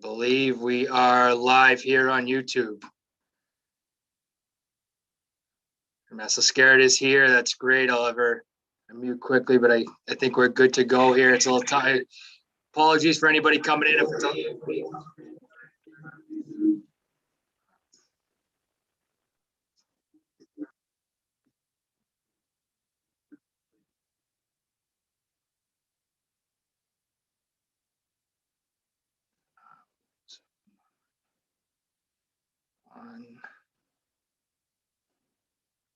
Believe we are live here on YouTube. Massa Scared is here. That's great. I'll mute quickly, but I think we're good to go here. It's a little tight. Apologies for anybody coming in.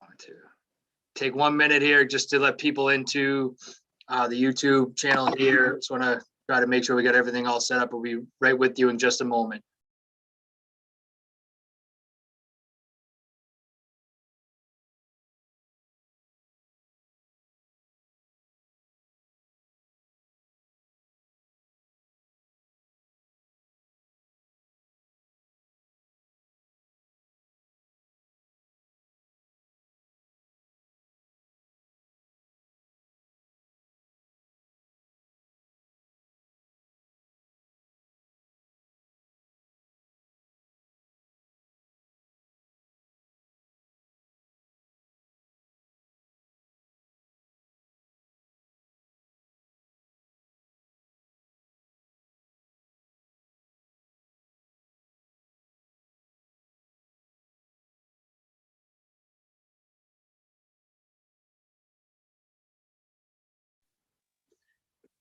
Want to take 1 minute here just to let people into the YouTube channel here. Just want to try to make sure we got everything all set up. We'll be right with you in just a moment.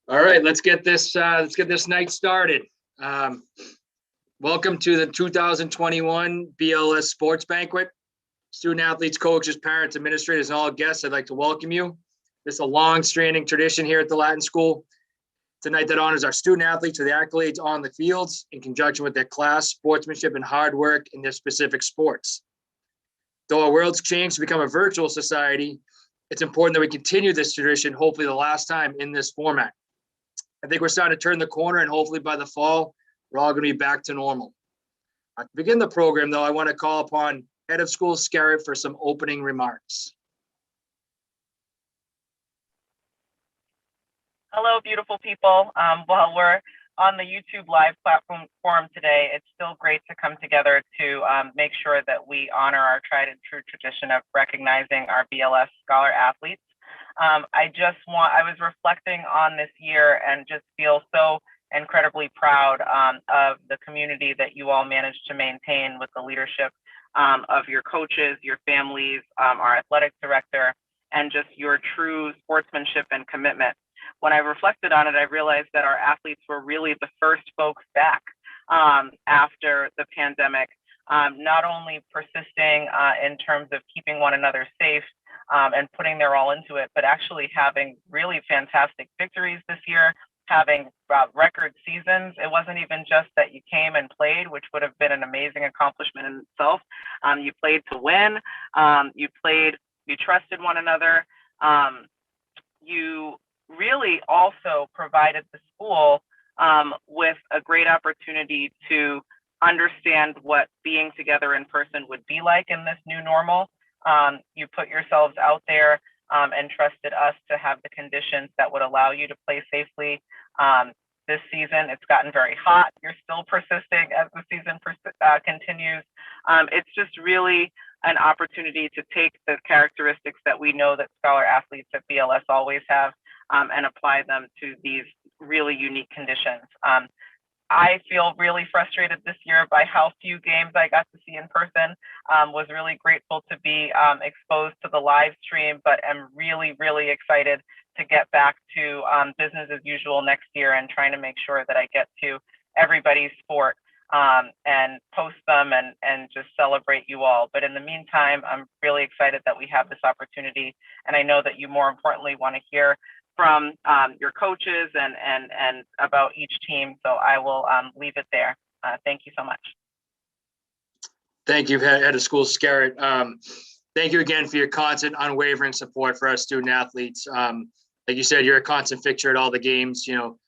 All right, let's get this night started. Welcome to the 2021 BLS Sports Banquet. Student athletes, coaches, parents, administrators, and all guests, I'd like to welcome you. This is a long-standing tradition here at the Latin School. It's a night that honors our student athletes for the accolades on the fields in conjunction with their class, sportsmanship, and hard work in their specific sports. Though our world's changed to become a virtual society, it's important that we continue this tradition, hopefully the last time in this format. I think we're starting to turn the corner, and hopefully by the fall, we're all going to be back to normal. To begin the program, though, I want to call upon Head of School Scarrett for some opening remarks. Hello, beautiful people. While we're on the YouTube live platform today, it's still great to come together to make sure that we honor our tried and true tradition of recognizing our BLS scholar athletes. I was reflecting on this year and just feel so incredibly proud of the community that you all managed to maintain with the leadership of your coaches, your families, our athletic director, and just your true sportsmanship and commitment. When I reflected on it, I realized that our athletes were really the first folks back after the pandemic, not only persisting in terms of keeping one another safe, and putting their all into it, but actually having really fantastic victories this year, having record seasons. It wasn't even just that you came and played, which would have been an amazing accomplishment in itself. You played to win. You trusted one another. You really also provided the school with a great opportunity to understand what being together in person would be like in this new normal. You put yourselves out there and trusted us to have the conditions that would allow you to play safely. This season, it's gotten very hot. You're still persisting as the season continues. It's just really an opportunity to take the characteristics that we know that scholar athletes at BLS always have and apply them to these really unique conditions. I feel really frustrated this year by how few games I got to see in person. Was really grateful to be exposed to the live stream, but am really, really excited to get back to business as usual next year and trying to make sure that I get to everybody's sport and post them and just celebrate you all. But in the meantime, I'm really excited that we have this opportunity. And I know that you more importantly want to hear from your coaches and about each team. So I will leave it there. Thank you so much. Thank you, Head of School Scarrett. Thank you again for your constant, unwavering support for our student athletes. Like you said, you're a constant fixture at all the games. You know,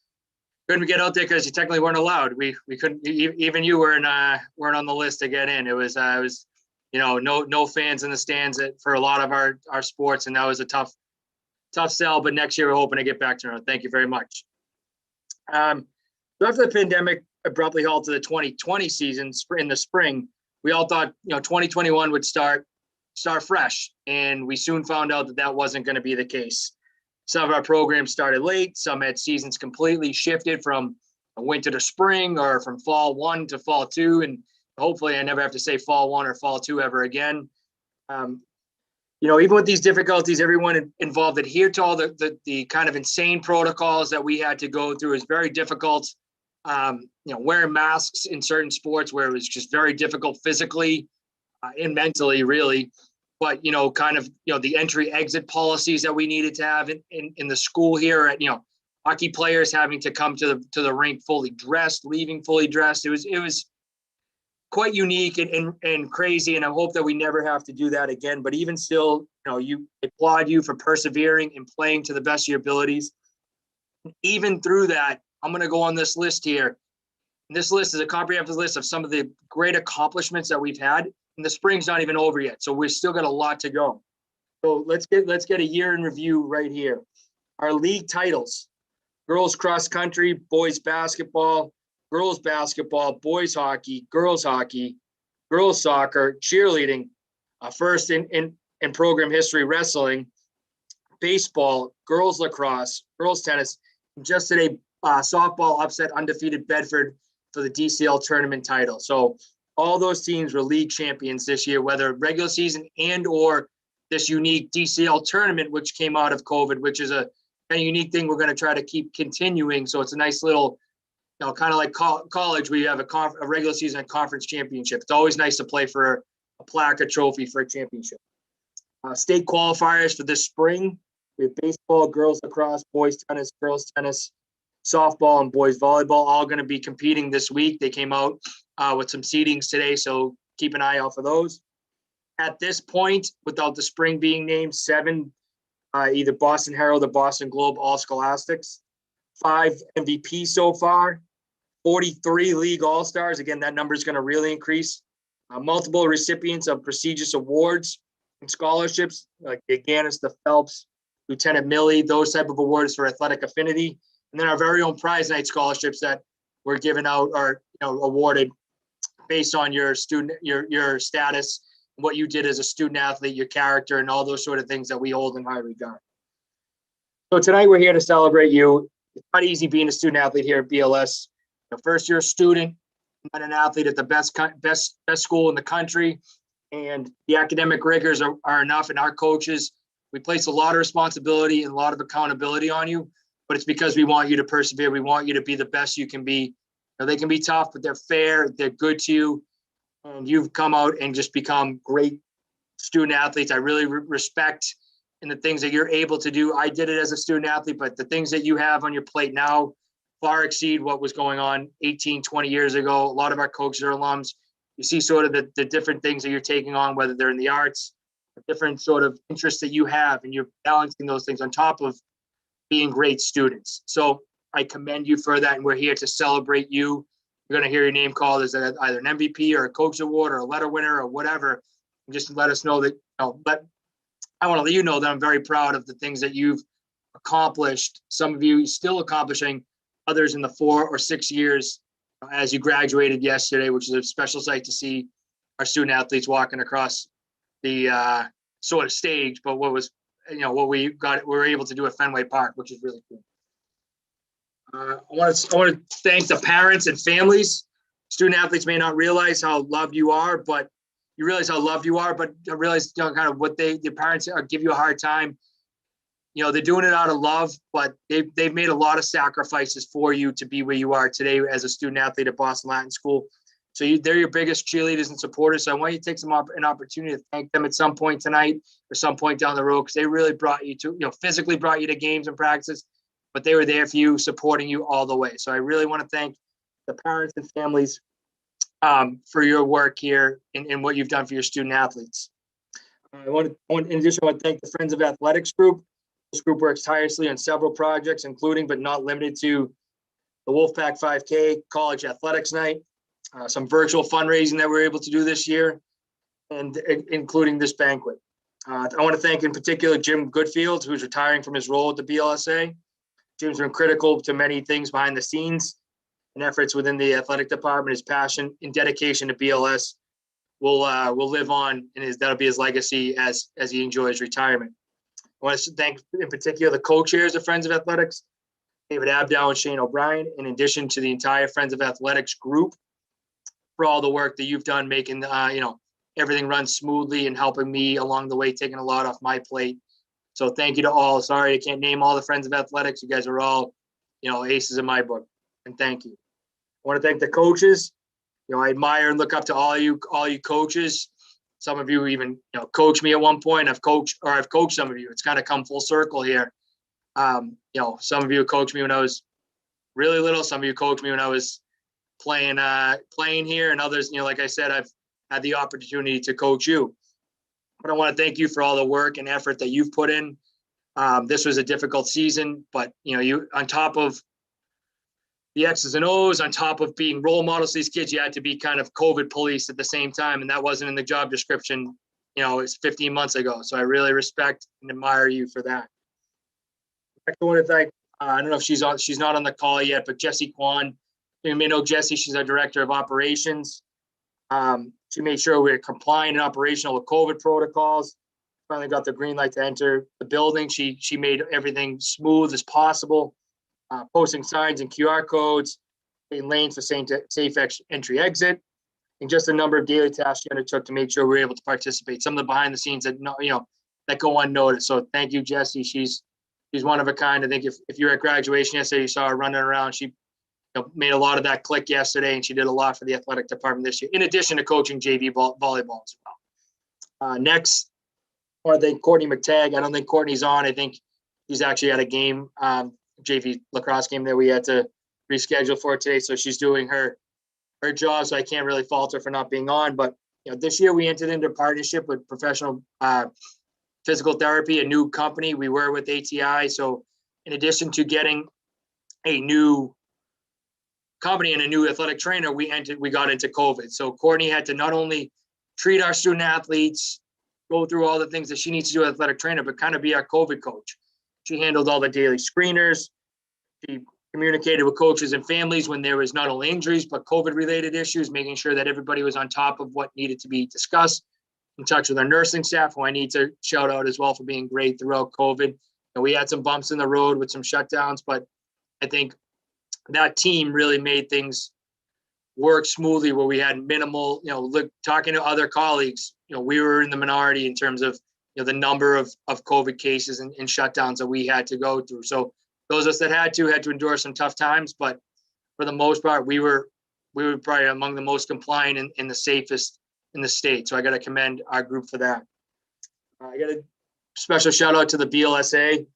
couldn't get out there because you technically weren't allowed. We couldn't. Even you weren't on the list to get in. It was you know, no fans in the stands for a lot of our sports, and that was a tough sell. But next year we're hoping to get back to it. Thank you very much. So after the pandemic abruptly halt to the 2020 season in the spring, we all thought, 2021 would start fresh. And we soon found out that that wasn't going to be the case. Some of our programs started late. Some had seasons completely shifted from winter to spring, or from fall 1 to fall 2. And hopefully I never have to say fall 1 or fall 2 ever again. Even with these difficulties, everyone involved adhered to all the kind of insane protocols that we had to go through. Is very difficult. Wearing masks in certain sports where it was just very difficult physically and mentally, really. But, the entry exit policies that we needed to have in the school here, at, hockey players having to come to the rink fully dressed, leaving fully dressed. It was quite unique and crazy. And I hope that we never have to do that again. But even still, you applaud you for persevering and playing to the best of your abilities. Even through that, I'm going to go on this list here. This list is a comprehensive list of some of the great accomplishments that we've had. And the spring's not even over yet, so we've still got a lot to go. So let's get a year in review right here. Our league titles: girls cross country, boys basketball, boys hockey, girls soccer, cheerleading, first in program history, wrestling, baseball, girls lacrosse, girls tennis. Just today, softball upset undefeated Bedford for the DCL tournament title. So all those teams were league champions this year, whether regular season and or this unique DCL tournament, which came out of COVID, which is a kind of unique thing we're going to try to keep continuing. So it's a nice little, kind of like college, where you have a regular season and conference championship. It's always nice to play for a plaque, a trophy for a championship. State qualifiers for this spring: we have baseball, girls lacrosse, boys tennis, girls tennis, softball, and boys volleyball, all going to be competing this week. They came out with some seedings today, so keep an eye out for those. At this point, without the spring being named, 7 either Boston Herald or Boston Globe All Scholastics, 5 MVP so far, 43 league all-stars. Again, that number is going to really increase. Multiple recipients of prestigious awards and scholarships, like the Aganis, the Phelps, Lieutenant Milley, those type of awards for athletic affinity. And then our very own prize night scholarships that were given out or awarded based on your status, what you did as a student athlete, your character, and all those sort of things that we hold in high regard. So tonight we're here to celebrate you. It's not easy being a student athlete here at BLS. First, you're a student and an athlete at the best school in the country, and the academic rigors are enough. And our coaches, we place a lot of responsibility and a lot of accountability on you, but it's because we want you to persevere. We want you to be the best you can be. They can be tough, but they're fair. They're good to you. And you've come out and just become great student athletes. I really respect in the things that you're able to do. I did it as a student athlete, but the things that you have on your plate now far exceed what was going on 18, 20 years ago. A lot of our coaches are alums. You see sort of the different things that you're taking on, whether they're in the arts, different sort of interests that you have, and you're balancing those things on top of being great students. So I commend you for that, and we're here to celebrate you. You're going to hear your name called as either an MVP or a coach award or a letter winner or whatever. And just let us know that, but I want to let you know that I'm very proud of the things that you've accomplished. Some of you still accomplishing, others in the 4 or 6 years as you graduated yesterday, which is a special sight to see our student athletes walking across the sort of stage, but what we were able to do at Fenway Park, which is really cool. I want to thank the parents and families. Student athletes may not realize how loved you are, but you realize how loved you are, but realize kind of what the parents give you a hard time. They're doing it out of love, but they've made a lot of sacrifices for you to be where you are today as a student athlete at Boston Latin School. So they're your biggest cheerleaders and supporters. So I want you to take an opportunity to thank them at some point tonight or some point down the road, because they really brought you to, physically brought you to games and practices, but they were there for you, supporting you all the way. So I really want to thank the parents and families for your work here and what you've done for your student athletes. In addition, I want to thank the Friends of Athletics group. This group works tirelessly on several projects, including but not limited to the Wolfpack 5K, College Athletics Night, some virtual fundraising that we're able to do this year, and including this banquet. I want to thank in particular Jim Goodfield, who's retiring from his role at the BLSA. Jim's been critical to many things behind the scenes and efforts within the athletic department. His passion and dedication to BLS will live on, and that'll be his legacy as he enjoys retirement. I want to thank in particular the co-chairs of Friends of Athletics, David Abdow and Shane O'Brien, in addition to the entire Friends of Athletics group, for all the work that you've done making everything run smoothly and helping me along the way, taking a lot off my plate. So thank you to all. Sorry I can't name all the Friends of Athletics. You guys are all, aces in my book. And thank you. I want to thank the coaches. I admire and look up to all you coaches. Some of you even, coached me at one point. I've coached some of you. It's kind of come full circle here. Some of you coached me when I was really little. Some of you coached me when I was playing here, and others, like I said, I've had the opportunity to coach you. But I want to thank you for all the work and effort that you've put in. This was a difficult season, but you, on top of the X's and O's, on top of being role models to these kids, you had to be kind of COVID police at the same time, and that wasn't in the job description. It's 15 months ago. So I really respect and admire you for that. I want to thank. I don't know if she's not on the call yet, but Jessie Kwan. You may know Jessie. She's our director of operations. She made sure we were compliant and operational with COVID protocols. Finally got the green light to enter the building. She made everything smooth as possible, posting signs and QR codes, in lanes for safe entry exit, and just a number of daily tasks she undertook to make sure we were able to participate. Some of the behind the scenes that go unnoticed. So thank you, Jessie. She's one of a kind. I think if you were at graduation yesterday, you saw her running around. She made a lot of that click yesterday, and she did a lot for the athletic department this year, in addition to coaching JV volleyball as well. Next, I want to thank Courtney McTagg. I don't think Courtney's on. I think he's actually at a game, JV lacrosse game that we had to reschedule for today. So she's doing her job, so I can't really fault her for not being on. But this year we entered into a partnership with Professional Physical Therapy, a new company. We were with ATI. So in addition to getting a new company and a new athletic trainer, we got into COVID. So Courtney had to not only treat our student athletes, go through all the things that she needs to do as athletic trainer, but kind of be our COVID coach. She handled all the daily screeners. She communicated with coaches and families when there was not only injuries, but COVID related issues, making sure that everybody was on top of what needed to be discussed. In touch with our nursing staff, who I need to shout out as well for being great throughout COVID. And we had some bumps in the road with some shutdowns, but I think that team really made things work smoothly, where we had minimal, talking to other colleagues, we were in the minority in terms of, the number of COVID cases and shutdowns that we had to go through. So those of us that had to endure some tough times, but for the most part, we were probably among the most compliant and the safest in the state. So I got to commend our group for that. I got a special shout out to the BLSA.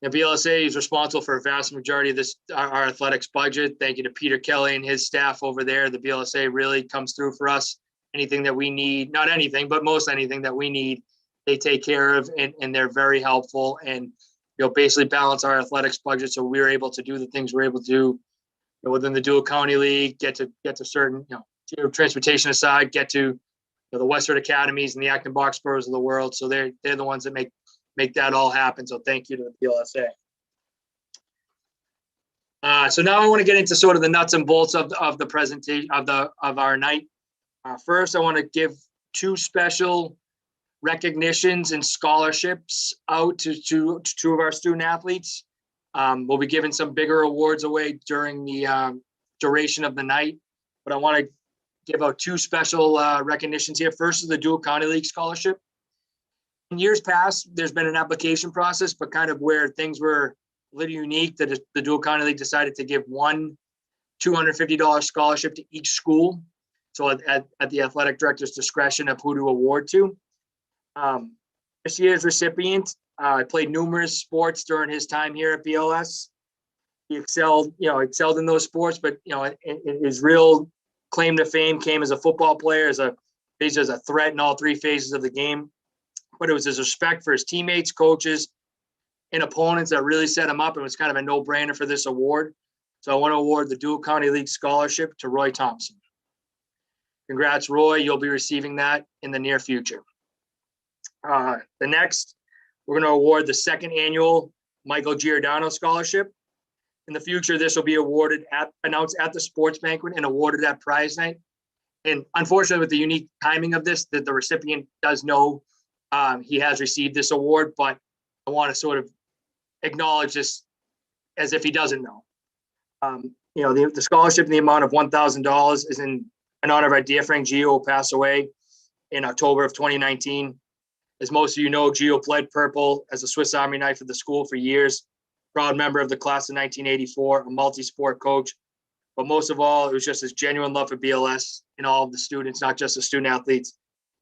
The BLSA is responsible for a vast majority of our athletics budget. Thank you to Peter Kelly and his staff over there. The BLSA really comes through for us. Anything that we need, not anything, but most anything that we need, they take care of, and they're very helpful, and basically balance our athletics budget so we're able to do the things we're able to do within the Dual County League, get to certain, transportation aside, get to the Westford Academies and the Acton Boxborough of the world. So they're the ones that make that all happen. So thank you to the BLSA. So now I want to get into sort of the nuts and bolts of the presentation of our night. First, I want to give two special recognitions and scholarships out to two of our student athletes. We'll be giving some bigger awards away during the duration of the night, but I want to give out two special recognitions here. First is the Dual County League scholarship. In years past, there's been an application process, but kind of where things were a little unique, that the Dual County League decided to give one $250 scholarship to each school. So at the athletic director's discretion of who to award to. This year's recipient played numerous sports during his time here at BLS. He excelled in those sports, but his real claim to fame came as a football player, as a threat in all three phases of the game. But it was his respect for his teammates, coaches, and opponents that really set him up. It was kind of a no-brainer for this award. So I want to award the Dual County League scholarship to Roy Thompson. Congrats, Roy. You'll be receiving that in the near future. The next, we're going to award the second annual Michael Giordano scholarship. In the future, this will be announced at the sports banquet and awarded at prize night. And unfortunately, with the unique timing of this, that the recipient does know he has received this award, but I want to sort of acknowledge this as if he doesn't know. The scholarship in the amount of $1,000 is in honor of our dear friend Gio, who passed away in October of 2019. As most of you know, Gio played purple as a Swiss Army knife at the school for years. Proud member of the class of 1984, a multi-sport coach. But most of all, it was just his genuine love for BLS and all of the students, not just the student athletes,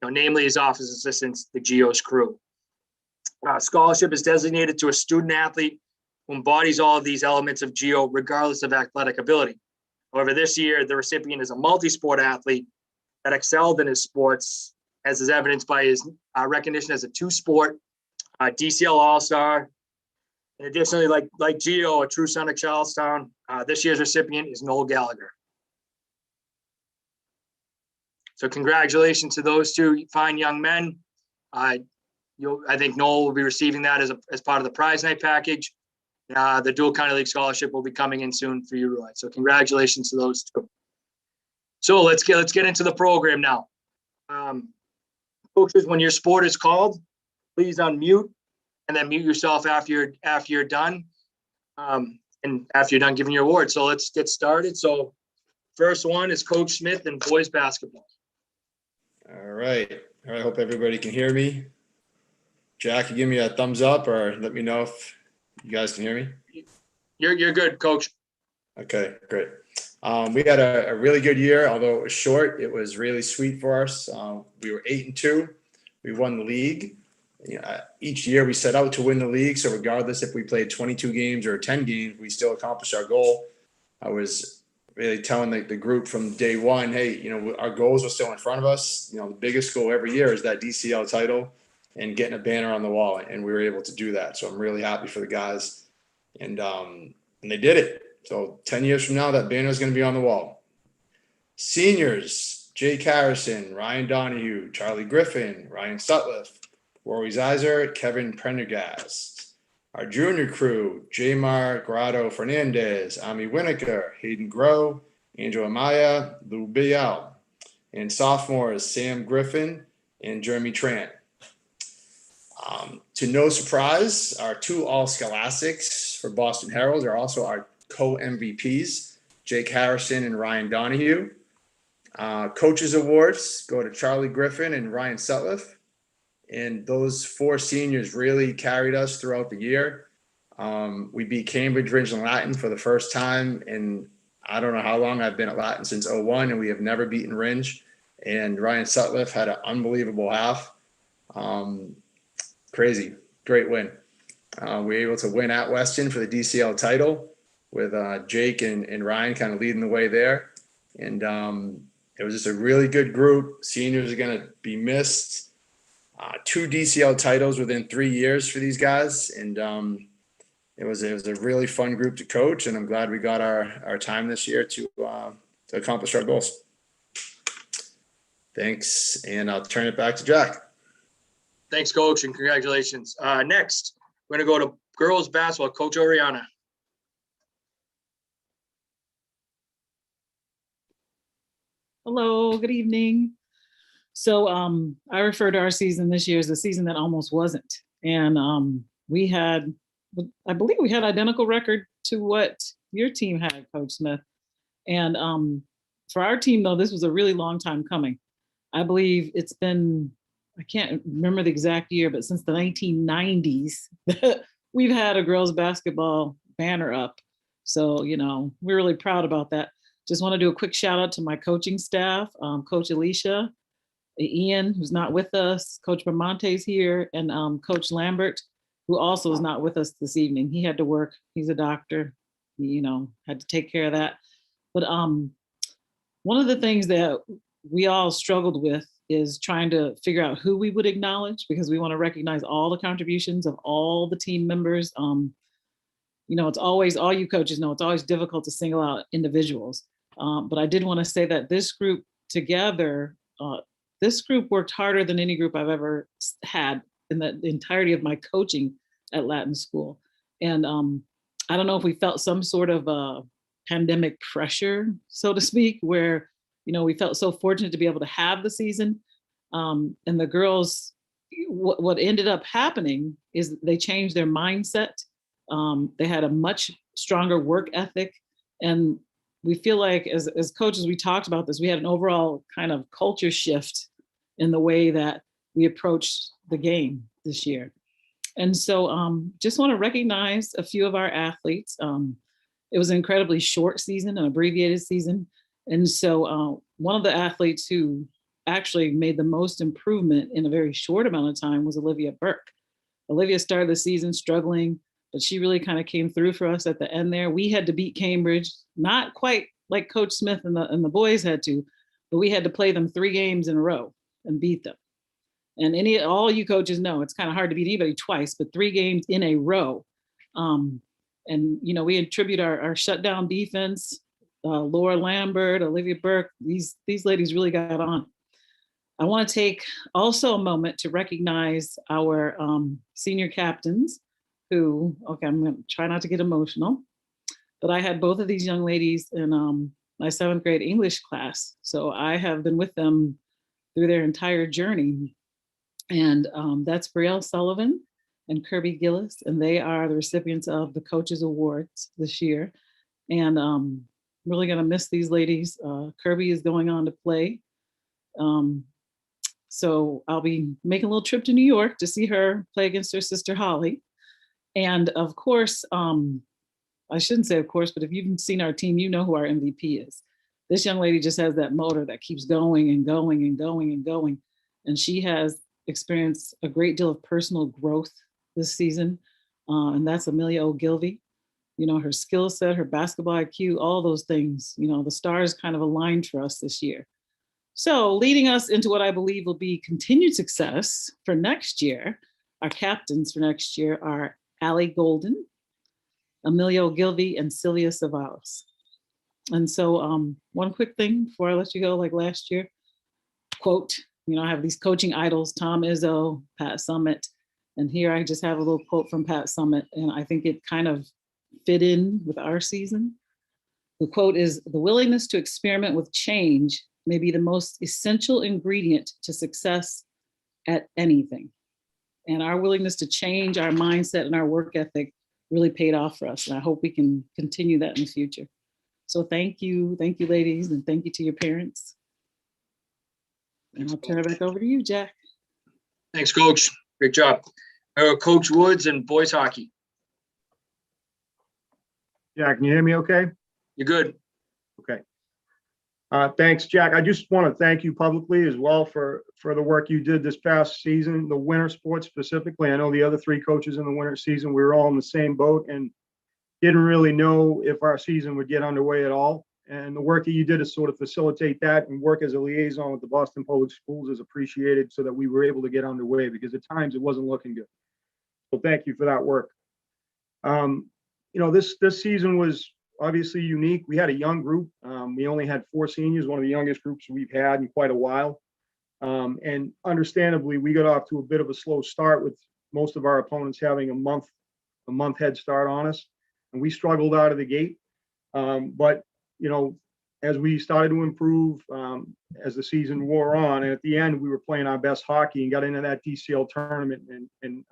namely his office assistants, the Gio's crew. Scholarship is designated to a student athlete who embodies all of these elements of Gio, regardless of athletic ability. However, this year, the recipient is a multi-sport athlete that excelled in his sports, as is evidenced by his recognition as a two-sport DCL All-Star. And additionally, like Gio, a true son of Charlestown, this year's recipient is Noel Gallagher. So congratulations to those two fine young men. I think Noel will be receiving that as part of the prize night package. The dual county league scholarship will be coming in soon for you, Roy. So congratulations to those two. So let's get into the program now. Coaches, when your sport is called, please unmute and then mute yourself after you're done. And after you're done giving your award. So let's get started. So first one is Coach Smith and boys basketball. All right. I hope everybody can hear me. Jack, you give me a thumbs up or let me know if you guys can hear me. You're good, Coach. Okay, great. We had a really good year, although it was short. It was really sweet for us. We were 8-2. We won the league. Each year we set out to win the league. So regardless if we played 22 games or 10 games, we still accomplished our goal. I was really telling the group from day one, hey, our goals are still in front of us. The biggest goal every year is that DCL title and getting a banner on the wall. And we were able to do that. So I'm really happy for the guys. And they did it. So 10 years from now, that banner is going to be on the wall. Seniors, Jake Harrison, Ryan Donahue, Charlie Griffin, Ryan Sutliff, Rory Zeiser, Kevin Prendergast. Our junior crew, Jamar Grado Fernandez, Ami Winokur, Hayden Groh, Angel Amaya, Lou Bial. And sophomores, Sam Griffin and Jeremy Tran. To no surprise, our two All-Scholastics for Boston Herald are also our co-MVPs, Jake Harrison and Ryan Donahue. Coaches Awards go to Charlie Griffin and Ryan Sutliff. And those four seniors really carried us throughout the year. We beat Cambridge Ridge and Latin for the first time. And I don't know how long I've been at Latin, since 2001, and we have never beaten Ringe. And Ryan Sutliff had an unbelievable half. Crazy, great win. We were able to win at Weston for the DCL title with Jake and Ryan kind of leading the way there. And it was just a really good group. Seniors are going to be missed. 2 DCL titles within 3 years for these guys. And it was a really fun group to coach. And I'm glad we got our time this year to accomplish our goals. Thanks. And I'll turn it back to Jack. Thanks, Coach, and congratulations. Next, we're going to go to girls basketball. Coach Oriana. Hello, good evening. So I refer to our season this year as a season that almost wasn't. And I believe we had identical record to what your team had, Coach Smith. And for our team, though, this was a really long time coming. I believe it's been, I can't remember the exact year, but since the 1990s, we've had a girls basketball banner up. So, we're really proud about that. Just want to do a quick shout out to my coaching staff, Coach Alicia, Ian, who's not with us, Coach Bermonte's here, and Coach Lambert, who also is not with us this evening. He had to work. He's a doctor. He, had to take care of that. But one of the things that we all struggled with is trying to figure out who we would acknowledge, because we want to recognize all the contributions of all the team members. It's always, all you coaches know, it's always difficult to single out individuals. But I did want to say that this group together, this group worked harder than any group I've ever had in the entirety of my coaching at Latin School. And I don't know if we felt some sort of pandemic pressure, so to speak, where, we felt so fortunate to be able to have the season. And the girls, what ended up happening is they changed their mindset. They had a much stronger work ethic. And we feel like as coaches, we talked about this, we had an overall kind of culture shift in the way that we approached the game this year. And so just want to recognize a few of our athletes. It was an incredibly short season, an abbreviated season. And so one of the athletes who actually made the most improvement in a very short amount of time was Olivia Burke. Olivia started the season struggling, but she really kind of came through for us at the end there. We had to beat Cambridge, not quite like Coach Smith and the boys had to, but we had to play them 3 games in a row and beat them. And all you coaches know it's kind of hard to beat anybody twice, but 3 games in a row. And we attribute our shutdown defense, Laura Lambert, Olivia Burke. These ladies really got on. I want to take also a moment to recognize our senior captains who, okay, I'm going to try not to get emotional, but I had both of these young ladies in my 7th grade English class. So I have been with them through their entire journey. And that's Brielle Sullivan and Kirby Gillis, and they are the recipients of the Coaches Awards this year. And really gonna miss these ladies. Kirby is going on to play. So I'll be making a little trip to New York to see her play against her sister Holly. And of course, I shouldn't say of course, but if you've seen our team, you know who our MVP is. This young lady just has that motor that keeps going and going and going and going. And she has experienced a great deal of personal growth this season. And that's Amelia Ogilvy. Her skill set, her basketball IQ, all those things, the stars kind of aligned for us this year. So leading us into what I believe will be continued success for next year, our captains for next year are Allie Golden, Amelia Ogilvy, and Celia Savalas. And so one quick thing before I let you go, like last year, quote, I have these coaching idols, Tom Izzo, Pat Summitt, and here I just have a little quote from Pat Summitt, and I think it kind of fit in with our season. The quote is, "The willingness to experiment with change may be the most essential ingredient to success at anything." And our willingness to change our mindset and our work ethic really paid off for us. And I hope we can continue that in the future. So thank you, ladies, and thank you to your parents. And I'll turn it back over to you, Jack. Thanks, Coach. Great job. Coach Woods and boys hockey. Jack, can you hear me okay? You're good. Okay. Thanks, Jack. I just want to thank you publicly as well for the work you did this past season, the winter sports specifically. I know the other 3 coaches in the winter season, we were all in the same boat and didn't really know if our season would get underway at all. And the work that you did to sort of facilitate that and work as a liaison with the Boston Public Schools is appreciated so that we were able to get underway, because at times it wasn't looking good. So thank you for that work. This season was obviously unique. We had a young group. We only had 4 seniors, one of the youngest groups we've had in quite a while. And understandably, we got off to a bit of a slow start with most of our opponents having a month head start on us. And we struggled out of the gate. But as we started to improve, as the season wore on, and at the end, we were playing our best hockey and got into that DCL tournament and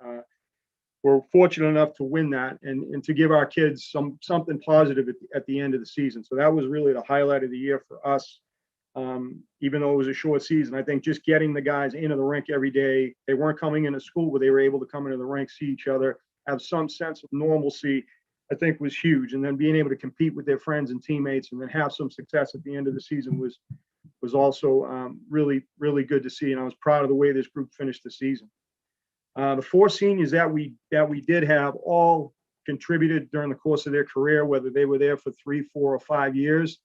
we're fortunate enough to win that and to give our kids something positive at the end of the season. So that was really the highlight of the year for us. Even though it was a short season, I think just getting the guys into the rink every day, they weren't coming into school, but they were able to come into the rink, see each other, have some sense of normalcy, I think was huge. And then being able to compete with their friends and teammates and then have some success at the end of the season was also really, really good to see. And I was proud of the way this group finished the season. The 4 seniors that we did have all contributed during the course of their career, whether they were there for 3, 4, or 5 years.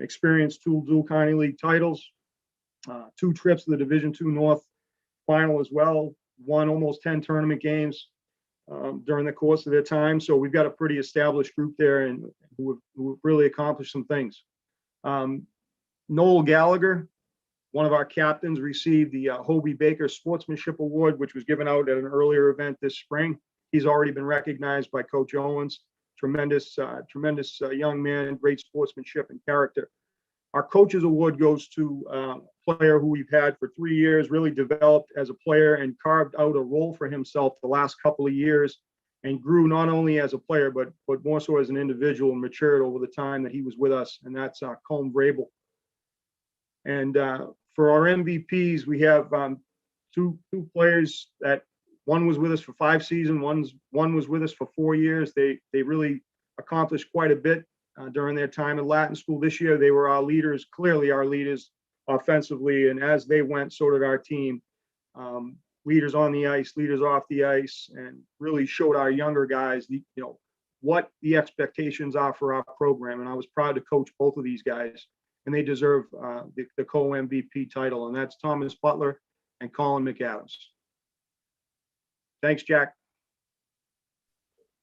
Experienced 2 dual county league titles, 2 trips to the Division II North final as well, won almost 10 tournament games during the course of their time. So we've got a pretty established group there and who have really accomplished some things. Noel Gallagher, one of our captains, received the Hobie Baker Sportsmanship Award, which was given out at an earlier event this spring. He's already been recognized by Coach Owens. tremendous young man, great sportsmanship and character. Our coaches award goes to a player who we've had for 3 years, really developed as a player and carved out a role for himself the last couple of years, and grew not only as a player, but more so as an individual, and matured over the time that he was with us. And that's Colm Vrabel. And for our MVPs, we have two players that one was with us for 5 seasons, one was with us for 4 years. They really accomplished quite a bit during their time at Latin School. This year, they were our leaders, clearly our leaders offensively. And as they went, so did our team. Leaders on the ice, leaders off the ice, and really showed our younger guys, what the expectations are for our program. And I was proud to coach both of these guys, and they deserve the co-MVP title. And that's Thomas Butler and Colin McAdams. Thanks, Jack.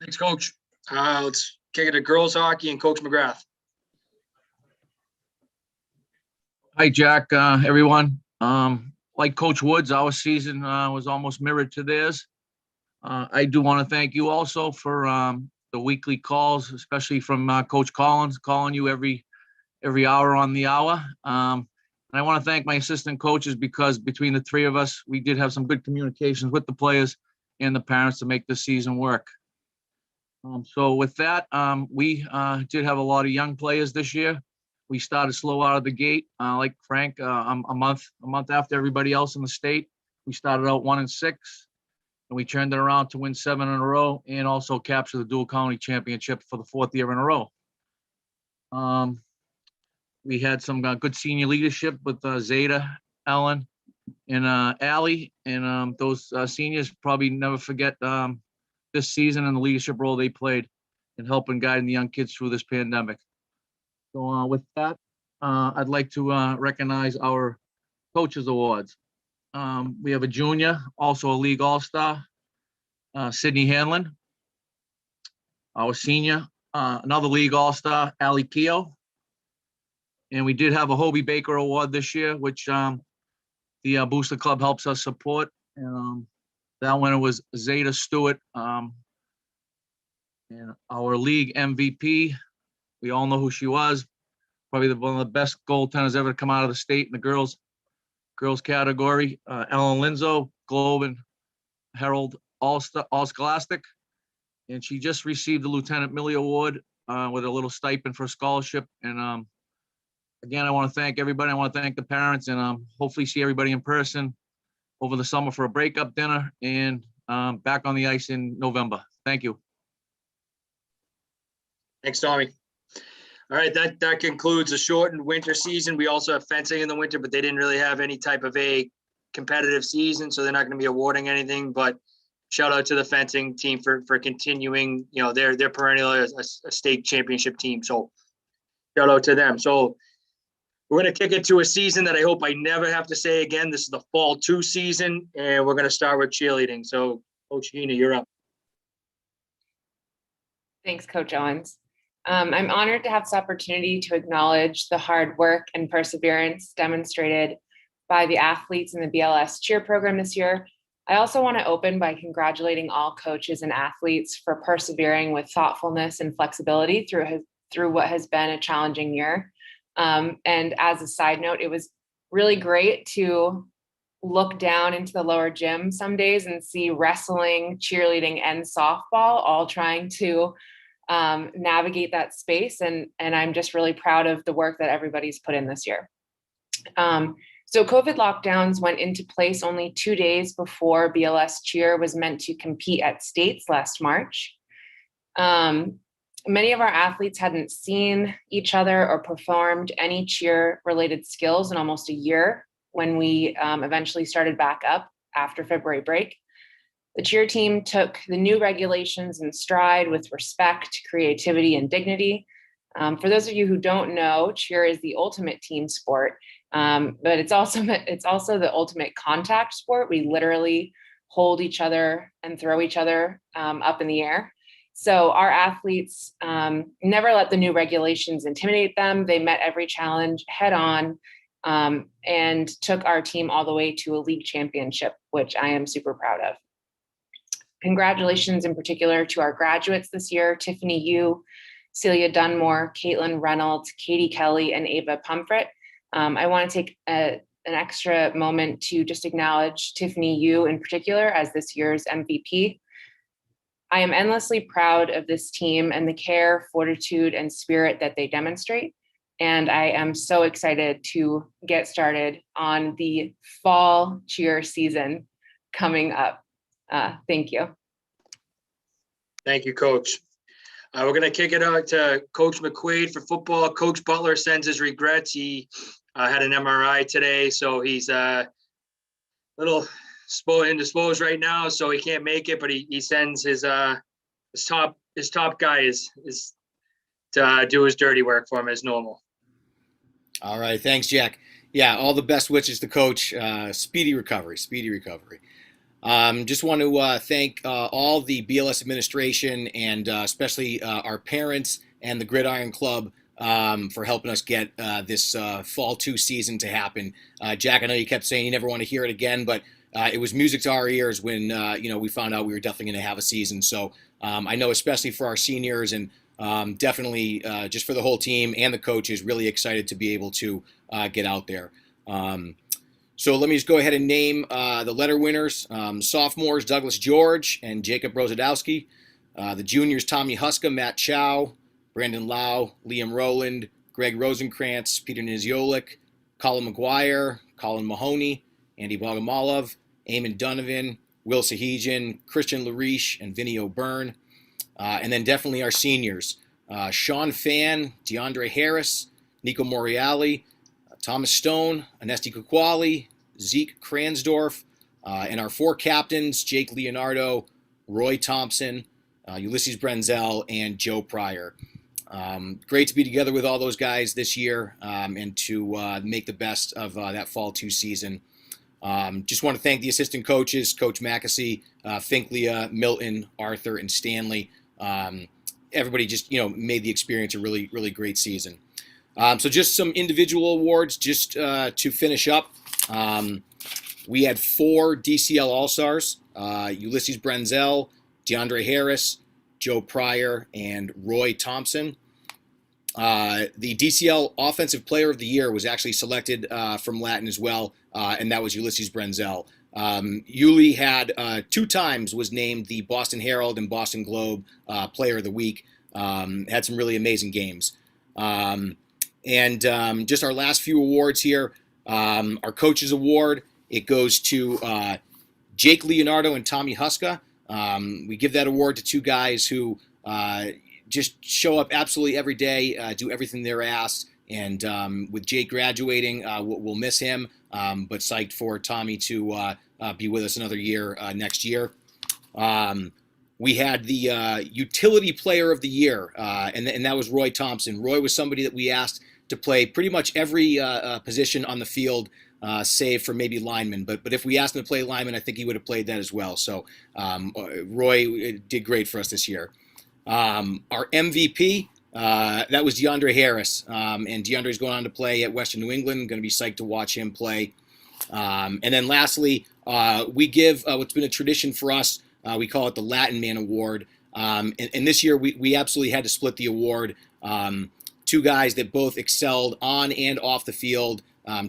Thanks, Coach. Let's kick it to girls hockey and Coach McGrath. Hi, Jack, everyone. Like Coach Woods, our season was almost mirrored to theirs. I do want to thank you also for the weekly calls, especially from Coach Collins, calling you every hour on the hour. And I want to thank my assistant coaches, because between the three of us, we did have some good communications with the players and the parents to make this season work. So with that, we did have a lot of young players this year. We started slow out of the gate, like Frank, a month after everybody else in the state. We started out 1-6, and we turned it around to win 7 in a row, and also capture the dual county championship for the 4th year in a row. We had some good senior leadership with Zeta, Ellen, and Allie, and those seniors probably never forget this season and the leadership role they played in helping guiding the young kids through this pandemic. So with that, I'd like to recognize our coaches awards. We have a junior, also a league all-star, Sydney Hanlon. Our senior, another league all-star, Allie Keogh. And we did have a Hobie Baker Award this year, which the Booster Club helps us support. And that winner was Zeta Stewart. And our league MVP, we all know who she was. Probably one of the best goaltenders ever to come out of the state in the girls category. Ellen Linzo, Globe and Herald All-Scholastic. And she just received the Lieutenant Millie Award with a little stipend for a scholarship. And again, I want to thank everybody. I want to thank the parents, and hopefully see everybody in person over the summer for a breakup dinner, and back on the ice in November. Thank you. Thanks, Tommy. All right, that concludes the shortened winter season. We also have fencing in the winter, but they didn't really have any type of a competitive season, so they're not going to be awarding anything. But shout out to the fencing team for continuing. They're perennially a state championship team. So shout out to them. So we're going to kick it to a season that I hope I never have to say again. This is the fall 2 season, and we're going to start with cheerleading. So Coach Hina, you're up. Thanks, Coach Owens. I'm honored to have this opportunity to acknowledge the hard work and perseverance demonstrated by the athletes in the BLS cheer program this year. I also want to open by congratulating all coaches and athletes for persevering with thoughtfulness and flexibility through what has been a challenging year. And as a side note, it was really great to look down into the lower gym some days and see wrestling, cheerleading, and softball all trying to navigate that space. And I'm just really proud of the work that everybody's put in this year. So COVID lockdowns went into place only 2 days before BLS cheer was meant to compete at states last March. Many of our athletes hadn't seen each other or performed any cheer related skills in almost a year when we eventually started back up after February break. The cheer team took the new regulations in stride with respect, creativity, and dignity. For those of you who don't know, cheer is the ultimate team sport, but it's also the ultimate contact sport. We literally hold each other and throw each other up in the air. So our athletes never let the new regulations intimidate them. They met every challenge head on and took our team all the way to a league championship, which I am super proud of. Congratulations in particular to our graduates this year, Tiffany Yu, Celia Dunmore, Caitlin Reynolds, Katie Kelly, and Ava Pumfret. I want to take an extra moment to just acknowledge Tiffany Yu in particular as this year's MVP. I am endlessly proud of this team and the care, fortitude, and spirit that they demonstrate. And I am so excited to get started on the fall cheer season coming up. Thank you. Thank you, Coach. We're going to kick it out to Coach McQuaid for football. Coach Butler sends his regrets. He had an MRI today, so he's a little indisposed right now, so he can't make it. But he sends his top guy is to do his dirty work for him as normal. All right, thanks, Jack. Yeah, all the best wishes to Coach. Speedy recovery. Just want to thank all the BLS administration and especially our parents and the Gridiron Club for helping us get this Fall 2 season to happen. Jack, I know you kept saying you never want to hear it again, but it was music to our ears when we found out we were definitely going to have a season. So I know especially for our seniors and definitely just for the whole team and the coaches, really excited to be able to get out there. So let me just go ahead and name the letter winners. Sophomores, Douglas George and Jacob Rosadowski. The juniors, Tommy Huska, Matt Chow, Brandon Lau, Liam Rowland, Greg Rosenkrantz, Peter Niziolik, Colin McGuire, Colin Mahoney, Andy Bogomolov, Eamon Donovan, Will Sahijian, Christian Lariche, and Vinny O'Byrne. And then definitely our seniors, Sean Fan, DeAndre Harris, Nico Moriali, Thomas Stone, Anesti Kukwali, Zeke Kransdorf, and our 4 captains, Jake Leonardo, Roy Thompson, Ulysses Brenzel, and Joe Pryor. Great to be together with all those guys this year and to make the best of that Fall 2 season. Just want to thank the assistant coaches, Coach Mackesy, Finklia, Milton, Arthur, and Stanley. Everybody just, made the experience a really, really great season. So just some individual awards just to finish up. We had 4 DCL All-Stars, Ulysses Brenzel, DeAndre Harris, Joe Pryor, and Roy Thompson. The DCL Offensive Player of the Year was actually selected from Latin as well, and that was Ulysses Brenzel. Uli had 2 times was named the Boston Herald and Boston Globe Player of the Week. Had some really amazing games. And just our last few awards here, our Coaches Award, it goes to Jake Leonardo and Tommy Huska. We give that award to 2 guys who just show up absolutely every day, do everything they're asked. And with Jake graduating, we'll miss him, but psyched for Tommy to be with us another year next year. We had the Utility Player of the Year, and that was Roy Thompson. Roy was somebody that we asked to play pretty much every position on the field, save for maybe lineman. But if we asked him to play lineman, I think he would have played that as well. So Roy did great for us this year. Our MVP, that was DeAndre Harris. And DeAndre's going on to play at Western New England. Going to be psyched to watch him play. And then lastly, we give what's been a tradition for us. We call it the Latin Man Award. And this year we absolutely had to split the award. 2 guys that both excelled on and off the field.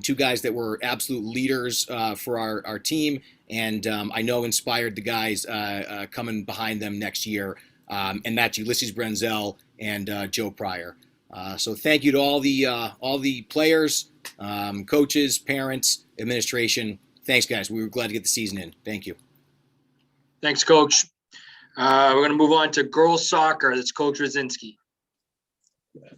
2 guys that were absolute leaders for our team. And I know inspired the guys coming behind them next year. And that's Ulysses Brenzel and Joe Pryor. So thank you to all the players, coaches, parents, administration. Thanks, guys. We were glad to get the season in. Thank you. Thanks, Coach. We're going to move on to girls soccer. That's Coach Roszinski.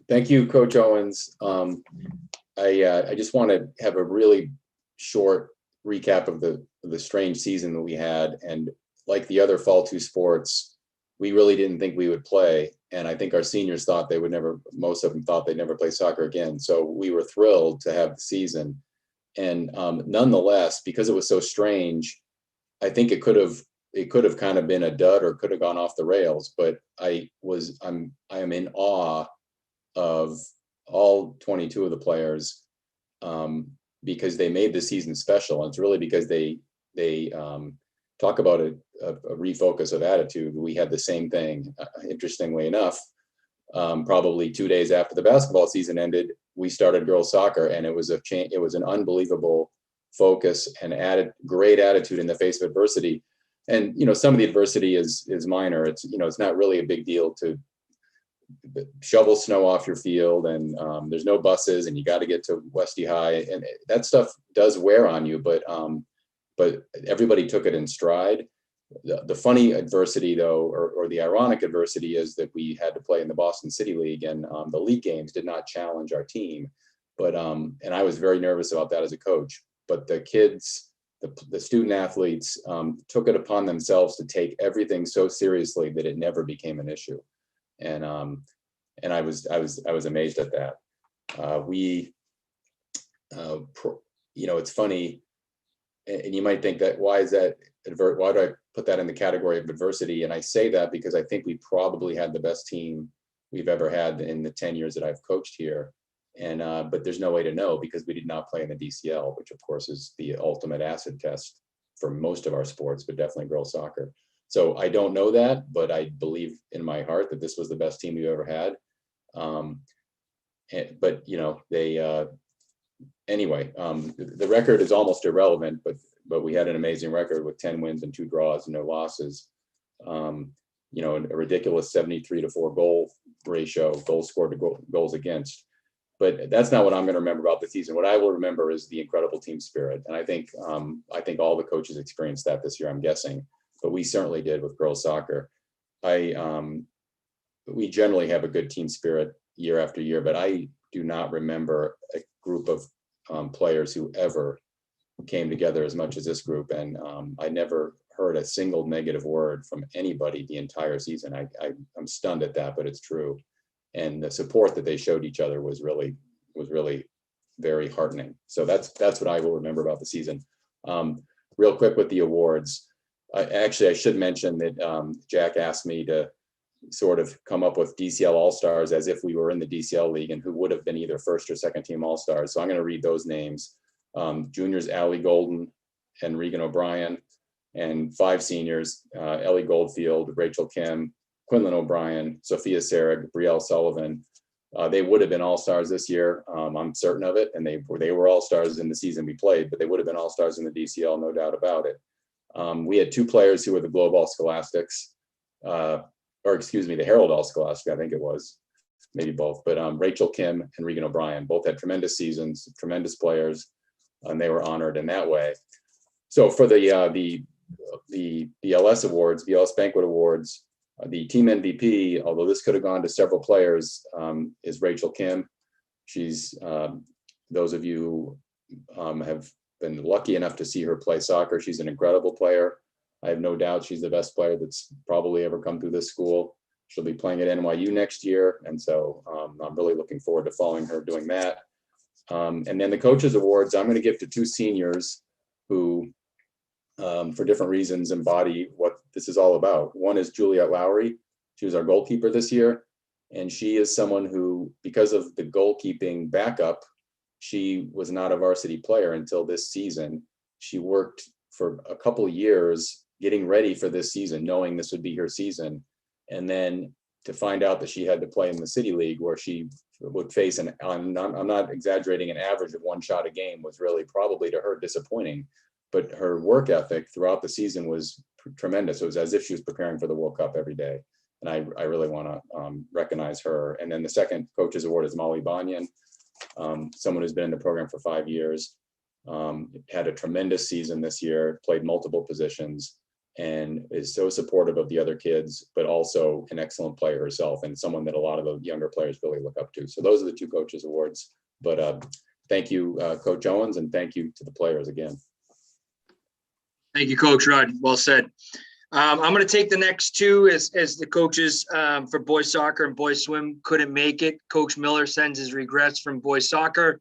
Thank you, Coach Owens. I just want to have a really short recap of the strange season that we had. And like the other Fall 2 sports, we really didn't think we would play. And I think our seniors thought they would never, most of them thought they'd never play soccer again. So we were thrilled to have the season. And nonetheless, because it was so strange, I think it could have kind of been a dud or could have gone off the rails. But I am in awe of all 22 of the players because they made the season special. And it's really because they talk about a refocus of attitude. We had the same thing, interestingly enough. Probably 2 days after the basketball season ended, we started girls soccer, and it was it was an unbelievable focus and great attitude in the face of adversity. And some of the adversity is minor. It's it's not really a big deal to shovel snow off your field, and there's no buses, and you got to get to Westy High, and that stuff does wear on you. But everybody took it in stride. The funny adversity, though, or the ironic adversity, is that we had to play in the Boston City League, and the league games did not challenge our team. But and I was very nervous about that as a coach. But the kids, the student athletes, took it upon themselves to take everything so seriously that it never became an issue. And I was amazed at that. It's funny, and you might think that why do I put that in the category of adversity? And I say that because I think we probably had the best team we've ever had in the 10 years that I've coached here. And but there's no way to know because we did not play in the DCL, which of course is the ultimate acid test for most of our sports, but definitely girls soccer. So I don't know that, but I believe in my heart that this was the best team we've ever had. But anyway, the record is almost irrelevant, but we had an amazing record with 10 wins and 2 draws and no losses. A ridiculous 73-4 goal ratio, goals scored to goals against. But that's not what I'm going to remember about the season. What I will remember is the incredible team spirit, and I think all the coaches experienced that this year. I'm guessing, but we certainly did with girls soccer. We generally have a good team spirit year after year, but I do not remember a group of players who ever came together as much as this group. And I never heard a single negative word from anybody the entire season. I'm stunned at that, but it's true. And the support that they showed each other was really very heartening. So that's what I will remember about the season. Real quick with the awards. I should mention that Jack asked me to sort of come up with DCL All-Stars as if we were in the DCL league and who would have been either first or second team All-Stars. So I'm going to read those names. Juniors, Allie Golden and Regan O'Brien, and 5 seniors, Ellie Goldfield, Rachel Kim, Quinlan O'Brien, Sophia Sarag, Brielle Sullivan. They would have been All-Stars this year. I'm certain of it. And they were All-Stars in the season we played, but they would have been All-Stars in the DCL, no doubt about it. We had 2 players who were the Globe All-Scholastics, the Herald All-Scholastic, I think it was, maybe both, but Rachel Kim and Regan O'Brien both had tremendous seasons, tremendous players, and they were honored in that way. So for the BLS awards, BLS Banquet Awards, the team MVP, although this could have gone to several players, is Rachel Kim. She's, those of you who have been lucky enough to see her play soccer, she's an incredible player. I have no doubt she's the best player that's probably ever come through this school. She'll be playing at NYU next year. And so I'm really looking forward to following her doing that. And then the coaches awards, I'm going to give to 2 seniors who, for different reasons, embody what this is all about. One is Juliet Lowry. She was our goalkeeper this year. And she is someone who, because of the goalkeeping backup, she was not a varsity player until this season. She worked for a couple of years getting ready for this season, knowing this would be her season. And then to find out that she had to play in the City League where she would face I'm not exaggerating, an average of 1 shot a game was really probably to her disappointing, but her work ethic throughout the season was tremendous. It was as if she was preparing for the World Cup every day. And I really want to recognize her. And then the second coaches award is Molly Banyan, someone who's been in the program for 5 years, had a tremendous season this year, played multiple positions, and is so supportive of the other kids, but also an excellent player herself and someone that a lot of the younger players really look up to. So those are the 2 coaches awards. But thank you, Coach Owens, and thank you to the players again. Thank you, Coach Rudd. Well said. I'm going to take the next 2 as the coaches for boys soccer and boys swim couldn't make it. Coach Miller sends his regrets from boys soccer.